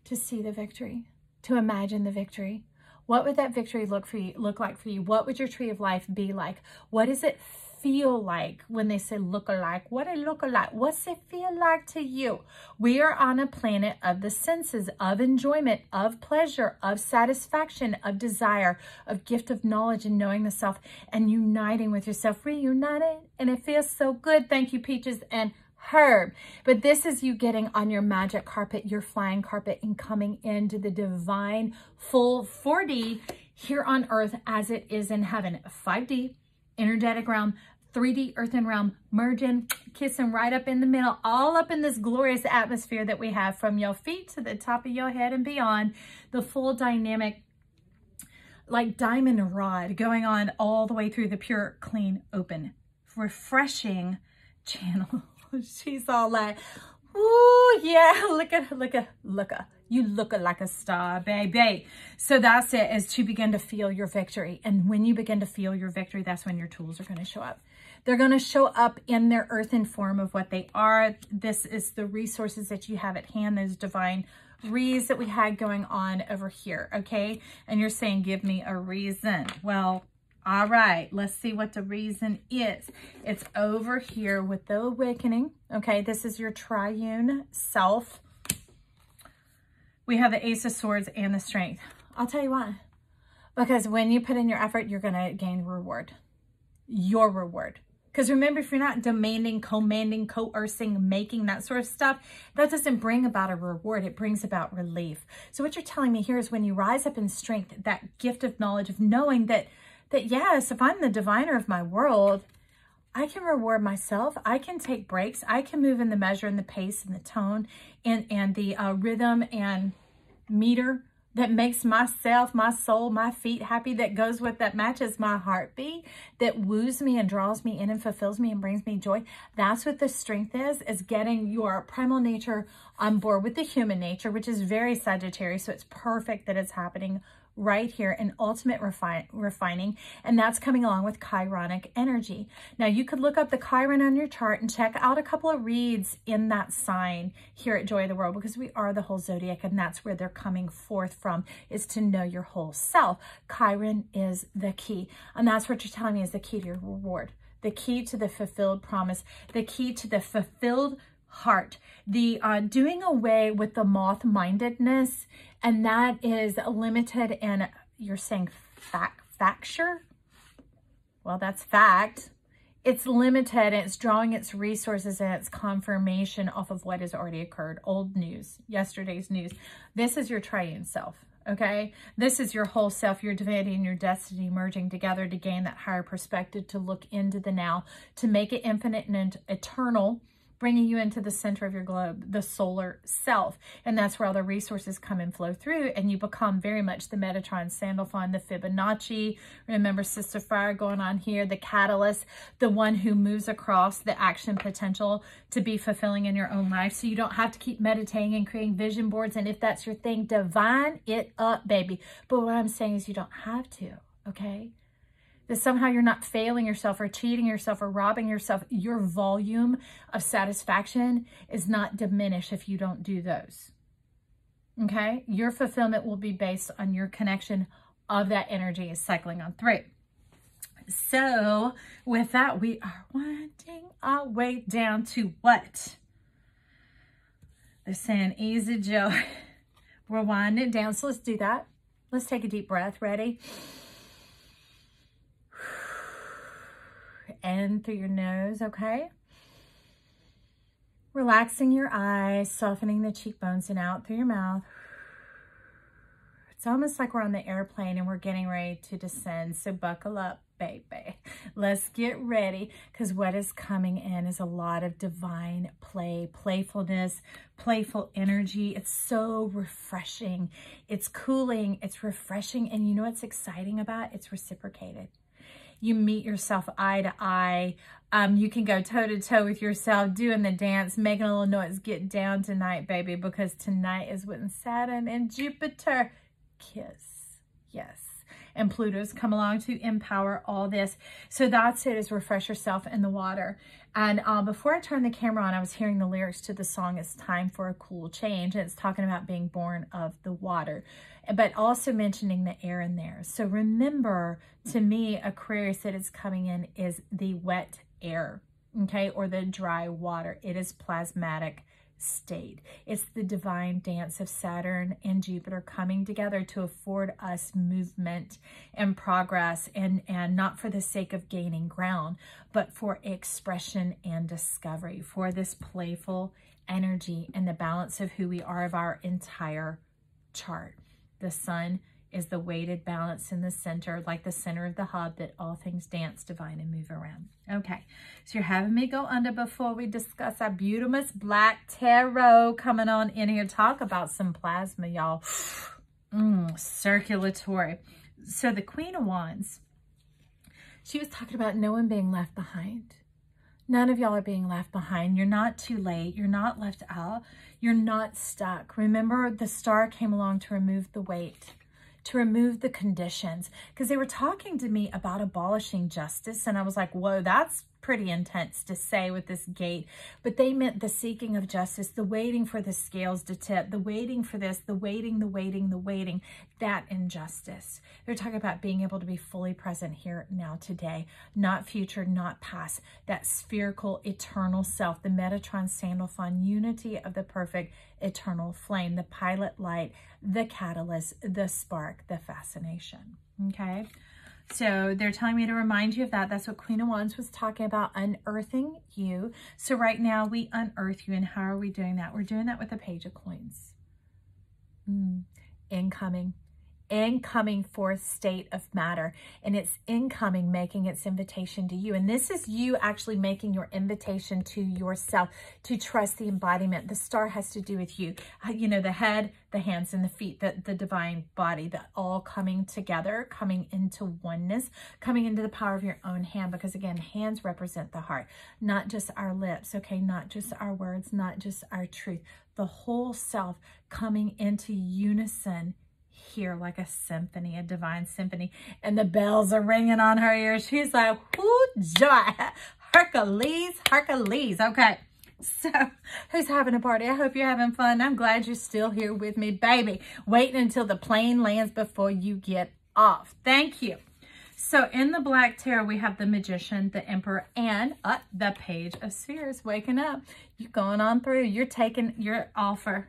to see the victory, to imagine the victory. What would that victory look like for you? What would your tree of life be like? What does it feel like when they say look-alike? What a look-alike? What's it feel like to you? We are on a planet of the senses, of enjoyment, of pleasure, of satisfaction, of desire, of gift of knowledge and knowing the self and uniting with yourself, reunited. And it feels so good. Thank you, Peaches and Herb. But this is you getting on your magic carpet, your flying carpet, and coming into the divine full 4D here on earth as it is in heaven. 5D, energetic realm, 3D earthen realm, merging, kissing right up in the middle, all up in this glorious atmosphere that we have from your feet to the top of your head and beyond. The full dynamic, like diamond rod going on all the way through the pure, clean, open, refreshing channel. She's all like, ooh, yeah, look at. You look like a star, baby. So that's it, is to begin to feel your victory. And when you begin to feel your victory, that's when your tools are going to show up. They're going to show up in their earthen form of what they are. This is the resources that you have at hand, those divine reads that we had going on over here, okay? And you're saying, give me a reason. Well, all right, let's see what the reason is. It's over here with the awakening. Okay, this is your triune self. We have the Ace of Swords and the Strength. I'll tell you why. Because when you put in your effort, you're going to gain reward. Your reward. Because remember, if you're not demanding, commanding, coercing, making that sort of stuff, that doesn't bring about a reward. It brings about relief. So what you're telling me here is when you rise up in strength, that gift of knowledge of knowing that yes, if I'm the diviner of my world, I can reward myself. I can take breaks. I can move in the measure and the pace and the tone and the rhythm and meter that makes myself, my soul, my feet happy, that goes with, that matches my heartbeat, that woos me and draws me in and fulfills me and brings me joy. That's what the strength is getting your primal nature on board with the human nature, which is very Sagittarius. So it's perfect that it's happening right here in ultimate refining, and that's coming along with chironic energy. Now you could look up the Chiron on your chart and check out a couple of reads in that sign here at Joy of the World, because we are the whole zodiac, and that's where they're coming forth from, is to know your whole self. Chiron is the key, and that's what you're telling me is the key to your reward, the key to the fulfilled promise, the key to the fulfilled heart, the doing away with the moth-mindedness, and that is limited. And you're saying facture? Well, that's fact. It's limited, and it's drawing its resources and its confirmation off of what has already occurred. Old news, yesterday's news. This is your triune self. Okay, this is your whole self, your divinity and your destiny merging together to gain that higher perspective, to look into the now, to make it infinite and eternal, bringing you into the center of your globe, the solar self. And that's where all the resources come and flow through, and you become very much the Metatron, Sandalphon, the Fibonacci. Remember Sister Fire going on here, the catalyst, the one who moves across the action potential to be fulfilling in your own life. So you don't have to keep meditating and creating vision boards. And if that's your thing, divine it up, baby. But what I'm saying is you don't have to, okay? That somehow you're not failing yourself or cheating yourself or robbing yourself. Your volume of satisfaction is not diminished if you don't do those. Okay? Your fulfillment will be based on your connection of that energy is cycling on through. So with that, we are winding our way down to what? They're saying easy joy. We're winding it down. So let's do that. Let's take a deep breath. Ready? In through your nose, okay? Relaxing your eyes, softening the cheekbones, and out through your mouth. It's almost like we're on the airplane and we're getting ready to descend. So buckle up, baby. Let's get ready, because what is coming in is a lot of divine play, playfulness, playful energy. It's so refreshing. It's cooling. It's refreshing. And you know what's exciting about it? It's reciprocated. You meet yourself eye to eye. You can go toe to toe with yourself, doing the dance, making a little noise. Get down tonight, baby, because tonight is when Saturn and Jupiter kiss. Yes. And Pluto's come along to empower all this. So that's it, is refresh yourself in the water. And before I turned the camera on, I was hearing the lyrics to the song, It's Time for a Cool Change. And it's talking about being born of the water, but also mentioning the air in there. So remember, to me, Aquarius that is coming in is the wet air, okay, or the dry water. It is plasmatic state. It's the divine dance of Saturn and Jupiter coming together to afford us movement and progress, and not for the sake of gaining ground, but for expression and discovery, for this playful energy and the balance of who we are, of our entire chart. The sun is the weighted balance in the center, like the center of the hub that all things dance, divine, and move around. Okay, so you're having me go under before we discuss our beautiful Black Tarot coming on in here. Talk about some plasma, y'all. Circulatory. So the Queen of Wands, she was talking about no one being left behind. None of y'all are being left behind. You're not too late. You're not left out. You're not stuck. Remember, the star came along to remove the weight, to remove the conditions, because they were talking to me about abolishing justice. And I was like, whoa, that's pretty intense to say with this gate. But they meant the seeking of justice, the waiting for the scales to tip, the waiting for this, the waiting, that injustice. They're talking about being able to be fully present here now today, not future, not past, that spherical eternal self, the Metatron, Sandalphon, unity of the perfect eternal flame, the pilot light, the catalyst, the spark, the fascination. Okay. So they're telling me to remind you of that. That's what Queen of Wands was talking about, unearthing you. So right now we unearth you. And how are we doing that? We're doing that with the Page of Coins. Incoming fourth state of matter, and it's incoming, making its invitation to you. And this is you actually making your invitation to yourself to trust the embodiment. The star has to do with you, you know, the head, the hands, and the feet, the divine body, that all coming together, coming into oneness, coming into the power of your own hand. Because again, hands represent the heart, not just our lips, okay, not just our words, not just our truth, the whole self coming into unison here, like a symphony, a divine symphony. And the bells are ringing on her ears. She's like, whoo, joy, Hercules, Hercules. Okay, so who's having a party? I hope you're having fun. I'm glad you're still here with me, baby, waiting until the plane lands before you get off. Thank you. So in the Black Tarot, we have the Magician, the Emperor, and the Page of Spheres. Waking up, you're going on through, you're taking your offer.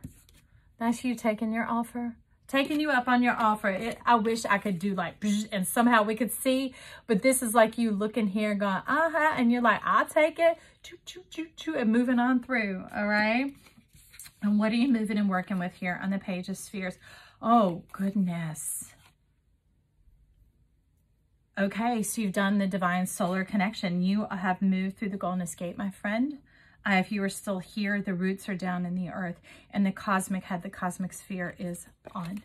That's you taking your offer. Taking you up on your offer. I wish I could do like, and somehow we could see, but this is like you looking here going, and you're like, I'll take it, choo, choo, choo, choo, and moving on through, all right? And what are you moving and working with here on the Page of Spheres? Oh, goodness. Okay, so you've done the divine solar connection. You have moved through the Goldenous Gate, my friend. If you are still here, the roots are down in the earth, and the cosmic head, the cosmic sphere is on.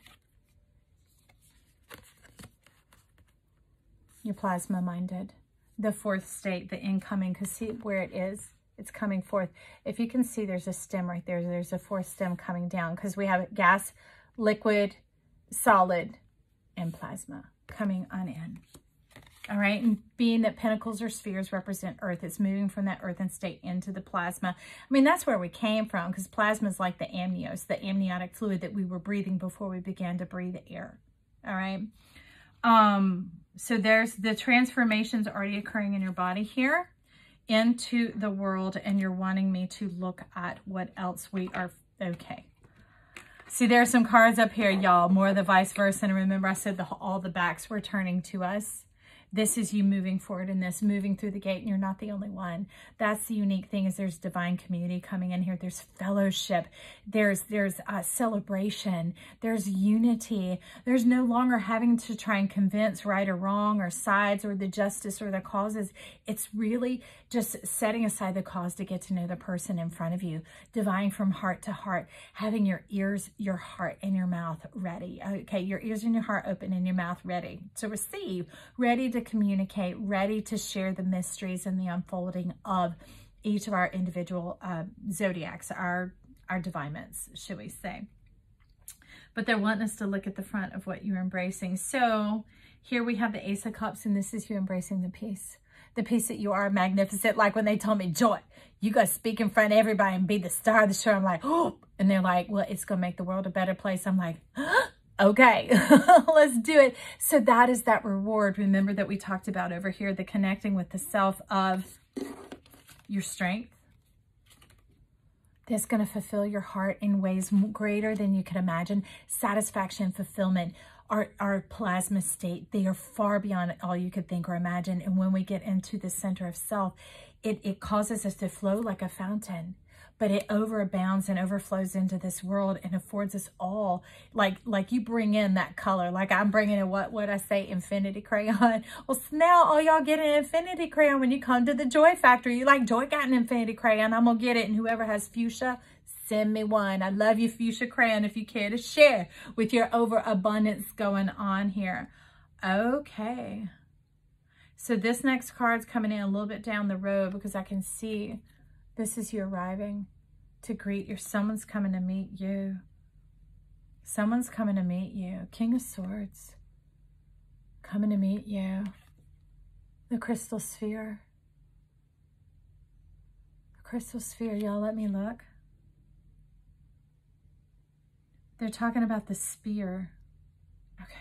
You're plasma minded. The fourth state, the incoming, because see where it is? It's coming forth. If you can see, there's a stem right there. There's a fourth stem coming down because we have gas, liquid, solid, and plasma coming on in. All right, and being that pentacles or spheres represent earth, it's moving from that earthen state into the plasma. I mean, that's where we came from, because plasma is like the amnios, the amniotic fluid that we were breathing before we began to breathe air. All right. So there's the transformations already occurring in your body here into the world, and you're wanting me to look at what else we are. Okay. See, there are some cards up here, y'all, more of the vice versa. And remember, I said all the backs were turning to us. This is you moving forward in this, moving through the gate, and you're not the only one. That's the unique thing, is there's divine community coming in here. There's fellowship. There's celebration. There's unity. There's no longer having to try and convince right or wrong or sides or the justice or the causes. It's really just setting aside the cause to get to know the person in front of you, divine from heart to heart, having your ears, your heart, and your mouth ready. Okay, your ears and your heart open and your mouth ready to receive, ready to communicate, ready to share the mysteries and the unfolding of each of our individual zodiacs, our divinements, should we say. But they're wanting us to look at the front of what you're embracing. So here we have the Ace of Cups, and this is you embracing the peace that you are, magnificent. Like when they told me, Joy, you got to speak in front of everybody and be the star of the show. I'm like, oh, and they're like, well, it's going to make the world a better place. I'm like, okay, let's do it. So that is that reward. Remember that we talked about over here, the connecting with the self of your strength. That's going to fulfill your heart in ways greater than you can imagine. Satisfaction, fulfillment, our plasma state, they are far beyond all you could think or imagine. And when we get into the center of self, it causes us to flow like a fountain. But it overabounds and overflows into this world and affords us all, like you bring in that color, like I'm bringing in what I say, infinity crayon. Well, so now all y'all get an infinity crayon when you come to the Joy Factory. You like, Joy got an infinity crayon, I'm gonna get it. And whoever has fuchsia, send me one. I love you, fuchsia crayon, if you care to share with your overabundance going on here. Okay. So this next card's coming in a little bit down the road because I can see this is you arriving to greet your, someone's coming to meet you. Someone's coming to meet you. King of Swords, coming to meet you. The crystal sphere. The crystal sphere, y'all, let me look. They're talking about the spear. Okay.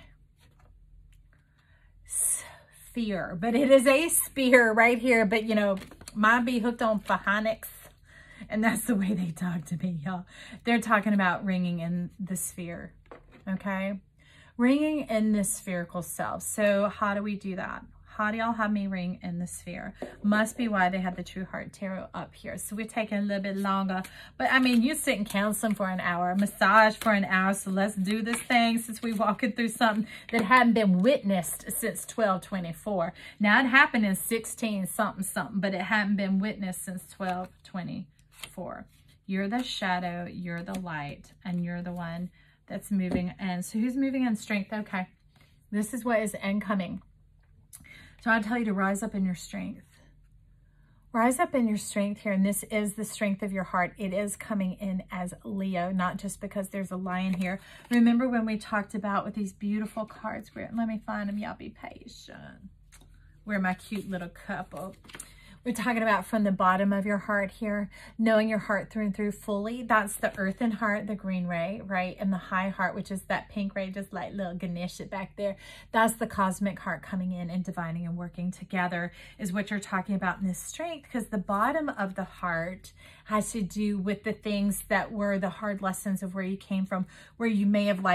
Sphere, but it is a spear right here, but you know, mine be hooked on phonics, and that's the way they talk to me, y'all. They're talking about ringing in the sphere, okay? Ringing in the spherical self. So how do we do that? How do y'all have me ring in the sphere? Must be why they had the True Heart Tarot up here. So we're taking a little bit longer. But I mean, you sit in counseling for an hour, massage for an hour. So let's do this thing since we're walking through something that hadn't been witnessed since 1224. Now it happened in 16 something, but it hadn't been witnessed since 1224. You're the shadow, you're the light, and you're the one that's moving in. So who's moving in strength? Okay. This is what is incoming. So I tell you to rise up in your strength. Rise up in your strength here. And this is the strength of your heart. It is coming in as Leo, not just because there's a lion here. Remember when we talked about with these beautiful cards, let me find them. Y'all be patient. We're my cute little couple. We're talking about from the bottom of your heart here, knowing your heart through and through fully. That's the earthen heart, the green ray, right? And the high heart, which is that pink ray, just like little Ganesha back there. That's the cosmic heart coming in and divining and working together is what you're talking about in this strength, because the bottom of the heart has to do with the things that were the hard lessons of where you came from, where you may have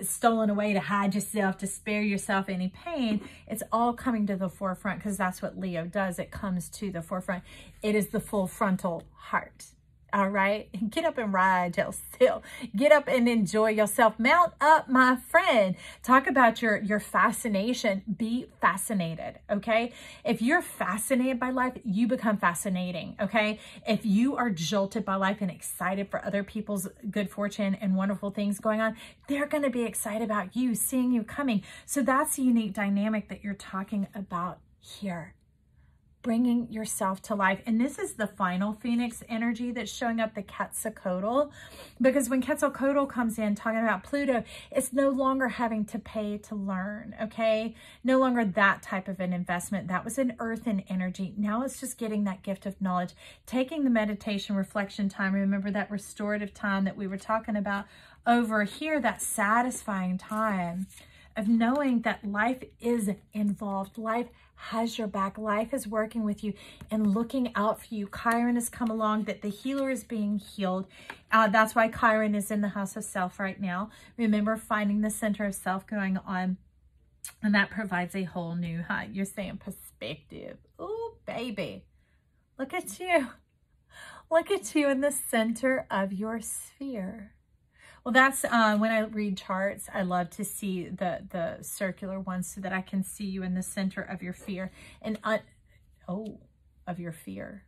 stolen away to hide yourself, to spare yourself any pain. It's all coming to the forefront because that's what Leo does. It comes to the forefront. It is the full frontal heart. All right. Get up and ride yourself. Get up and enjoy yourself. Mount up, my friend. Talk about your fascination. Be fascinated. Okay. If you're fascinated by life, you become fascinating. Okay. If you are jolted by life and excited for other people's good fortune and wonderful things going on, they're going to be excited about you, seeing you coming. So that's the unique dynamic that you're talking about here. Bringing yourself to life. And this is the final Phoenix energy that's showing up, the Quetzalcoatl, because when Quetzalcoatl comes in talking about Pluto, it's no longer having to pay to learn, okay? No longer that type of an investment. That was an earthen energy. Now it's just getting that gift of knowledge, taking the meditation reflection time. Remember that restorative time that we were talking about over here, that satisfying time of knowing that life is involved. Life has your back. Life is working with you and looking out for you. Chiron has come along, that the healer is being healed. That's why Chiron is in the house of self right now. Remember, finding the center of self going on. And that provides a whole new, you're saying perspective. Oh, baby. Look at you. Look at you in the center of your sphere. Well, that's when I read charts, I love to see the circular ones so that I can see you in the center of your fear and of your fear.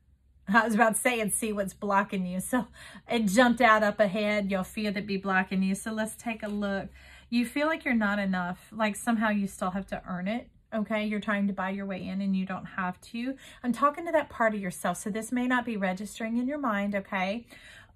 I was about to say, and see what's blocking you. So it jumped out up ahead, your fear that be blocking you. So let's take a look. You feel like you're not enough, like somehow you still have to earn it. Okay, you're trying to buy your way in and you don't have to. I'm talking to that part of yourself. So this may not be registering in your mind, okay?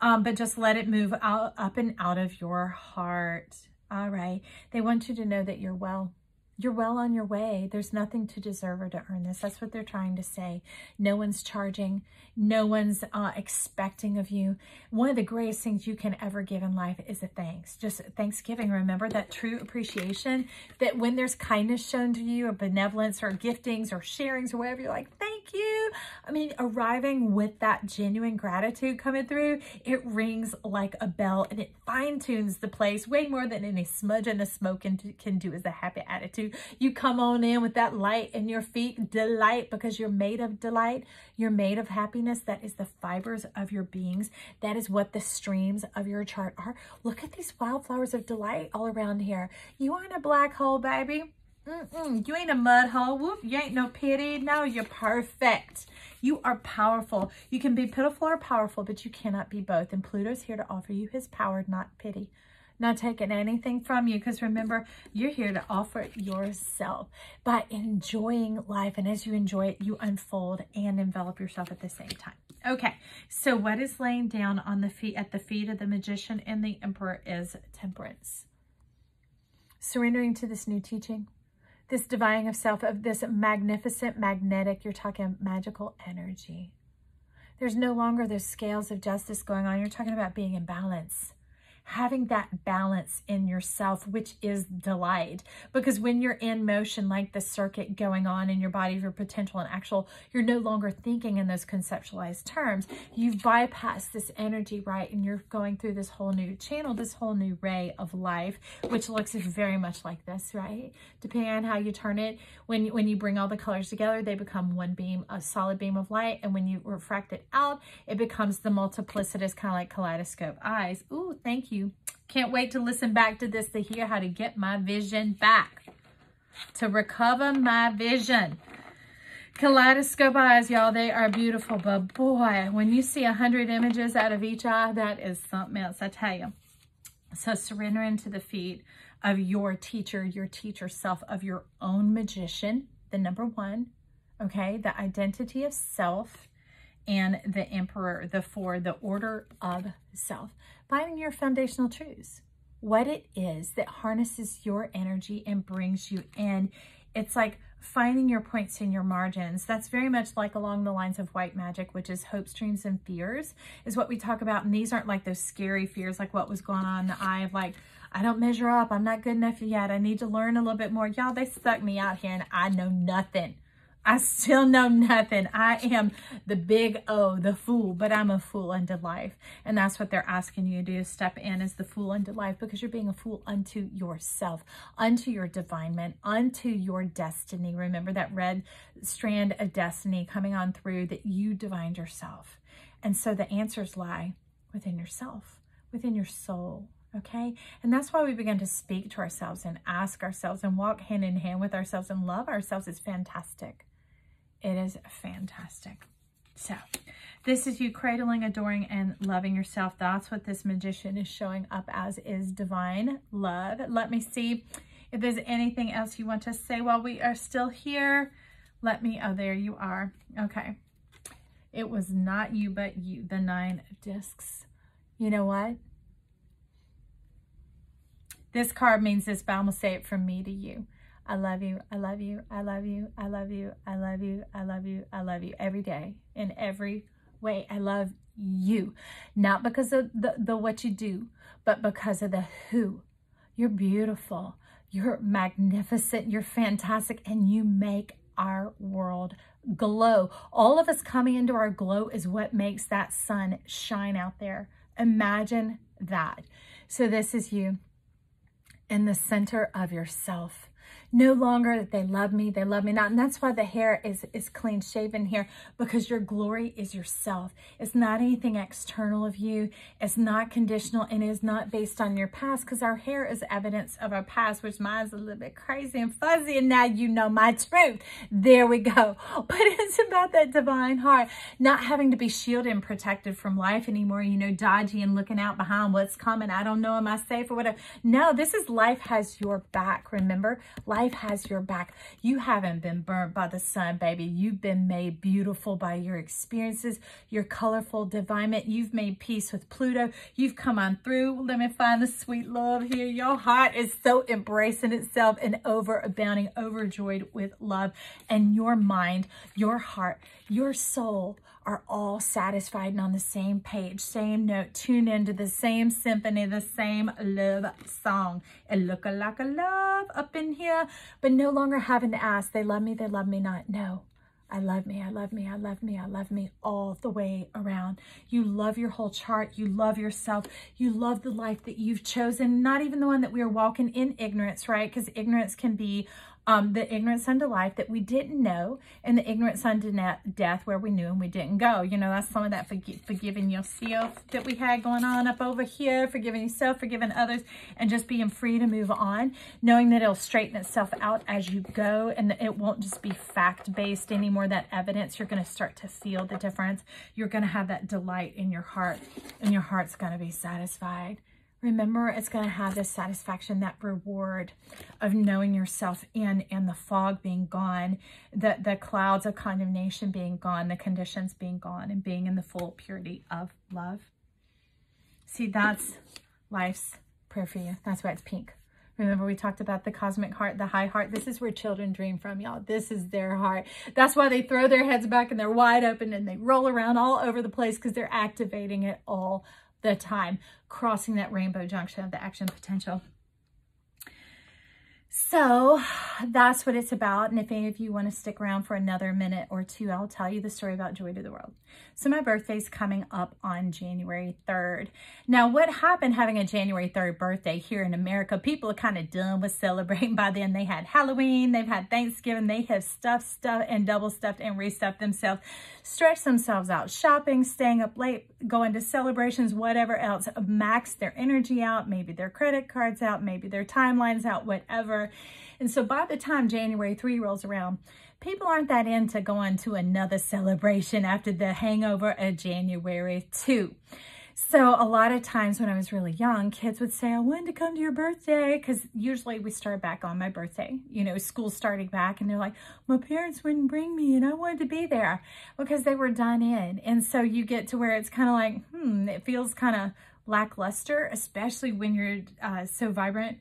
But just let it move out, up and out of your heart. All right. They want you to know that you're well. You're well on your way. There's nothing to deserve or to earn this. That's what they're trying to say. No one's charging. No one's expecting of you. One of the greatest things you can ever give in life is a thanks. Just Thanksgiving. Remember that true appreciation, that when there's kindness shown to you or benevolence or giftings or sharings or whatever, you're like, thank you. I mean, arriving with that genuine gratitude coming through, it rings like a bell and it fine tunes the place way more than any smudge and a smoke can do as a happy attitude. You come on in with that light in your feet, delight, because you're made of delight. You're made of happiness. That is the fibers of your beings. That is what the streams of your chart are. Look at these wildflowers of delight all around here. You aren't a black hole, baby. You ain't a mud hole. Whoop, you ain't no pity. No, you're perfect. You are powerful. You can be pitiful or powerful, but you cannot be both. And Pluto's here to offer you his power, not pity. Not taking anything from you, because remember, you're here to offer yourself by enjoying life. And as you enjoy it, you unfold and envelop yourself at the same time. Okay, so what is laying down on the feet at the feet of the Magician and the Emperor is Temperance. Surrendering to this new teaching, this divining of self, of this magnificent, magnetic, you're talking magical energy. There's no longer those scales of justice going on. You're talking about being in balance. Having that balance in yourself, which is delight. Because when you're in motion, like the circuit going on in your body, your potential and actual, you're no longer thinking in those conceptualized terms. You've bypassed this energy, right? And you're going through this whole new channel, this whole new ray of life, which looks very much like this, right? Depending on how you turn it, when you bring all the colors together, they become one beam, a solid beam of light. And when you refract it out, it becomes the multiplicitous, kind of like kaleidoscope eyes. Ooh, thank you. Can't wait to listen back to this to hear how to get my vision back, to recover my vision. Kaleidoscope eyes, y'all, they are beautiful. But boy, when you see 100 images out of each eye, that is something else, I tell you. So surrendering to the feet of your teacher self, of your own magician, the number one, okay, the identity of self, and the Emperor, the four, the order of self. Finding your foundational truths, what it is that harnesses your energy and brings you in. It's like finding your points and your margins. That's very much like along the lines of white magic, which is hopes, dreams, and fears, is what we talk about. And these aren't like those scary fears, like what was going on in the eye of like, I don't measure up. I'm not good enough yet. I need to learn a little bit more. Y'all, they stuck me out here and I know nothing. I still know nothing. I am the big O, the fool, but I'm a fool unto life. And that's what they're asking you to do, step in as the fool unto life, because you're being a fool unto yourself, unto your divinement, unto your destiny. Remember that red strand of destiny coming on through, that you divined yourself. And so the answers lie within yourself, within your soul. Okay. And that's why we begin to speak to ourselves and ask ourselves and walk hand in hand with ourselves and love ourselves. It's fantastic. It is fantastic. So this is you cradling, adoring, and loving yourself. That's what this magician is showing up as, is divine love. Let me see if there's anything else you want to say while we are still here. Let me, oh, there you are. Okay. It was not you, but you, the 9 of discs. You know what? This card means this, but I'm going to say it from me to you. I love you. I love you. I love you. I love you. I love you. I love you. I love you every day in every way. I love you. Not because of the what you do, but because of the who. You're beautiful. You're magnificent. You're fantastic. And you make our world glow. All of us coming into our glow is what makes that sun shine out there. Imagine that. So this is you in the center of yourself. No longer they love me not. And that's why the hair is clean shaven here, because your glory is yourself. It's not anything external of you. It's not conditional, and it is not based on your past, because our hair is evidence of our past, which mine's a little bit crazy and fuzzy, and now you know my truth. There we go. But it's about that divine heart, not having to be shielded and protected from life anymore, you know, dodgy and looking out behind what's coming. I don't know, am I safe or whatever? No, this is life has your back. Remember, life has your back. You haven't been burnt by the sun, baby. You've been made beautiful by your experiences, your colorful divinement. You've made peace with Pluto. You've come on through. Let me find the sweet love here. Your heart is so embracing itself and overabounding, overjoyed with love. And your mind, your heart, your soul are all satisfied and on the same page, same note, tune into the same symphony, the same love song. It look like a love up in here, but no longer having to ask, they love me not. No, I love me, I love me, I love me, I love me all the way around. You love your whole chart. You love yourself. You love the life that you've chosen, not even the one that we are walking in ignorance, right? Because ignorance can be the ignorance unto life that we didn't know, and the ignorance unto death where we knew and we didn't go. You know, that's some of that forgiving yourself that we had going on up over here, forgiving yourself, forgiving others, and just being free to move on, knowing that it'll straighten itself out as you go, and that it won't just be fact-based anymore, that evidence. You're going to start to feel the difference. You're going to have that delight in your heart, and your heart's going to be satisfied. Remember, it's going to have this satisfaction, that reward of knowing yourself and the fog being gone, the clouds of condemnation being gone, the conditions being gone, and being in the full purity of love. See, that's life's prayer for you. That's why it's pink. Remember, we talked about the cosmic heart, the high heart. This is where children dream from, y'all. This is their heart. That's why they throw their heads back and they're wide open and they roll around all over the place, because they're activating it all the time, crossing that rainbow junction of the action potential. So that's what it's about. And if any of you want to stick around for another minute or two, I'll tell you the story about Joy to the World. So my birthday's coming up on January 3rd. Now, what happened having a January 3rd birthday here in America, people are kind of done with celebrating by then. They had Halloween, they've had Thanksgiving, they have stuffed and double stuffed and restuffed themselves, stretched themselves out, shopping, staying up late, going to celebrations, whatever else, max their energy out, maybe their credit cards out, maybe their timelines out, whatever. And so by the time January 3 rolls around, people aren't that into going to another celebration after the hangover of January 2. So a lot of times when I was really young, kids would say, I wanted to come to your birthday, because usually we start back on my birthday. You know, school starting back, and they're like, my parents wouldn't bring me, and I wanted to be there, because they were done in. And so you get to where it's kind of like, it feels kind of lackluster, especially when you're so vibrant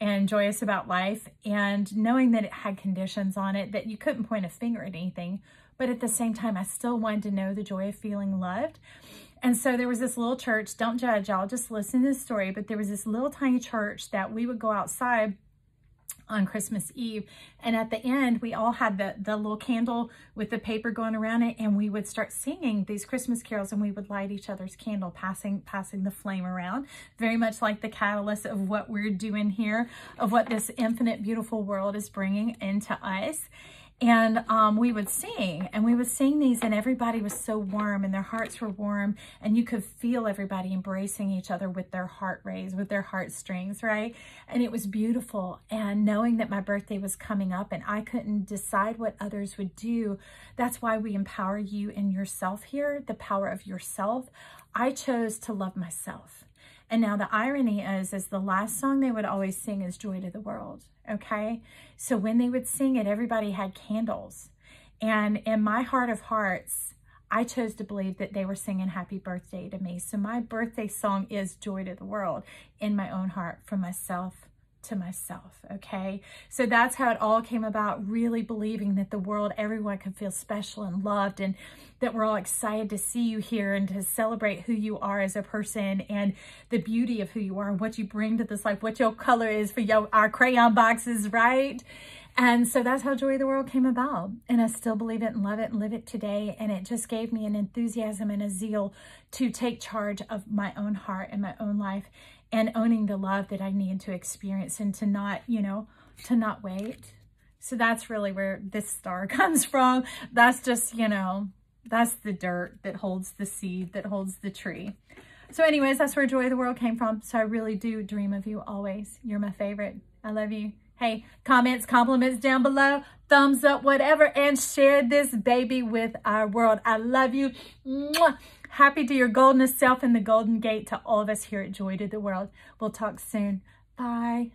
and joyous about life, and knowing that it had conditions on it, that you couldn't point a finger at anything, but at the same time, I still wanted to know the joy of feeling loved. And so there was this little church, don't judge, y'all, just listen to this story, but there was this little tiny church that we would go outside on Christmas Eve, and at the end we all had the little candle with the paper going around it, and we would start singing these Christmas carols, and we would light each other's candle, passing the flame around, very much like the catalyst of what we're doing here, of what this infinite beautiful world is bringing into us. And we would sing, and we would sing these, and everybody was so warm, and their hearts were warm, and you could feel everybody embracing each other with their heart raised, with their heartstrings, right? And it was beautiful. And knowing that my birthday was coming up and I couldn't decide what others would do, that's why we empower you in yourself here, the power of yourself. I chose to love myself. And now the irony is the last song they would always sing is Joy to the World, okay? So when they would sing it, everybody had candles. And in my heart of hearts, I chose to believe that they were singing happy birthday to me. So my birthday song is Joy to the World in my own heart, from myself to myself, okay? So that's how it all came about, really believing that the world, everyone could feel special and loved, and that we're all excited to see you here and to celebrate who you are as a person and the beauty of who you are and what you bring to this life, what your color is for our crayon boxes, right? And so that's how Joy of the World came about. And I still believe it and love it and live it today. And it just gave me an enthusiasm and a zeal to take charge of my own heart and my own life, and owning the love that I need to experience, and to not, to not wait. So that's really where this star comes from. That's just, that's the dirt that holds the seed, that holds the tree. So anyways, that's where Joy of the World came from. So I really do dream of you always. You're my favorite. I love you. Hey, comments, compliments down below, thumbs up, whatever, and share this baby with our world. I love you. Mwah. Happy to your goldenest self and the golden gate to all of us here at Joy to the World. We'll talk soon. Bye.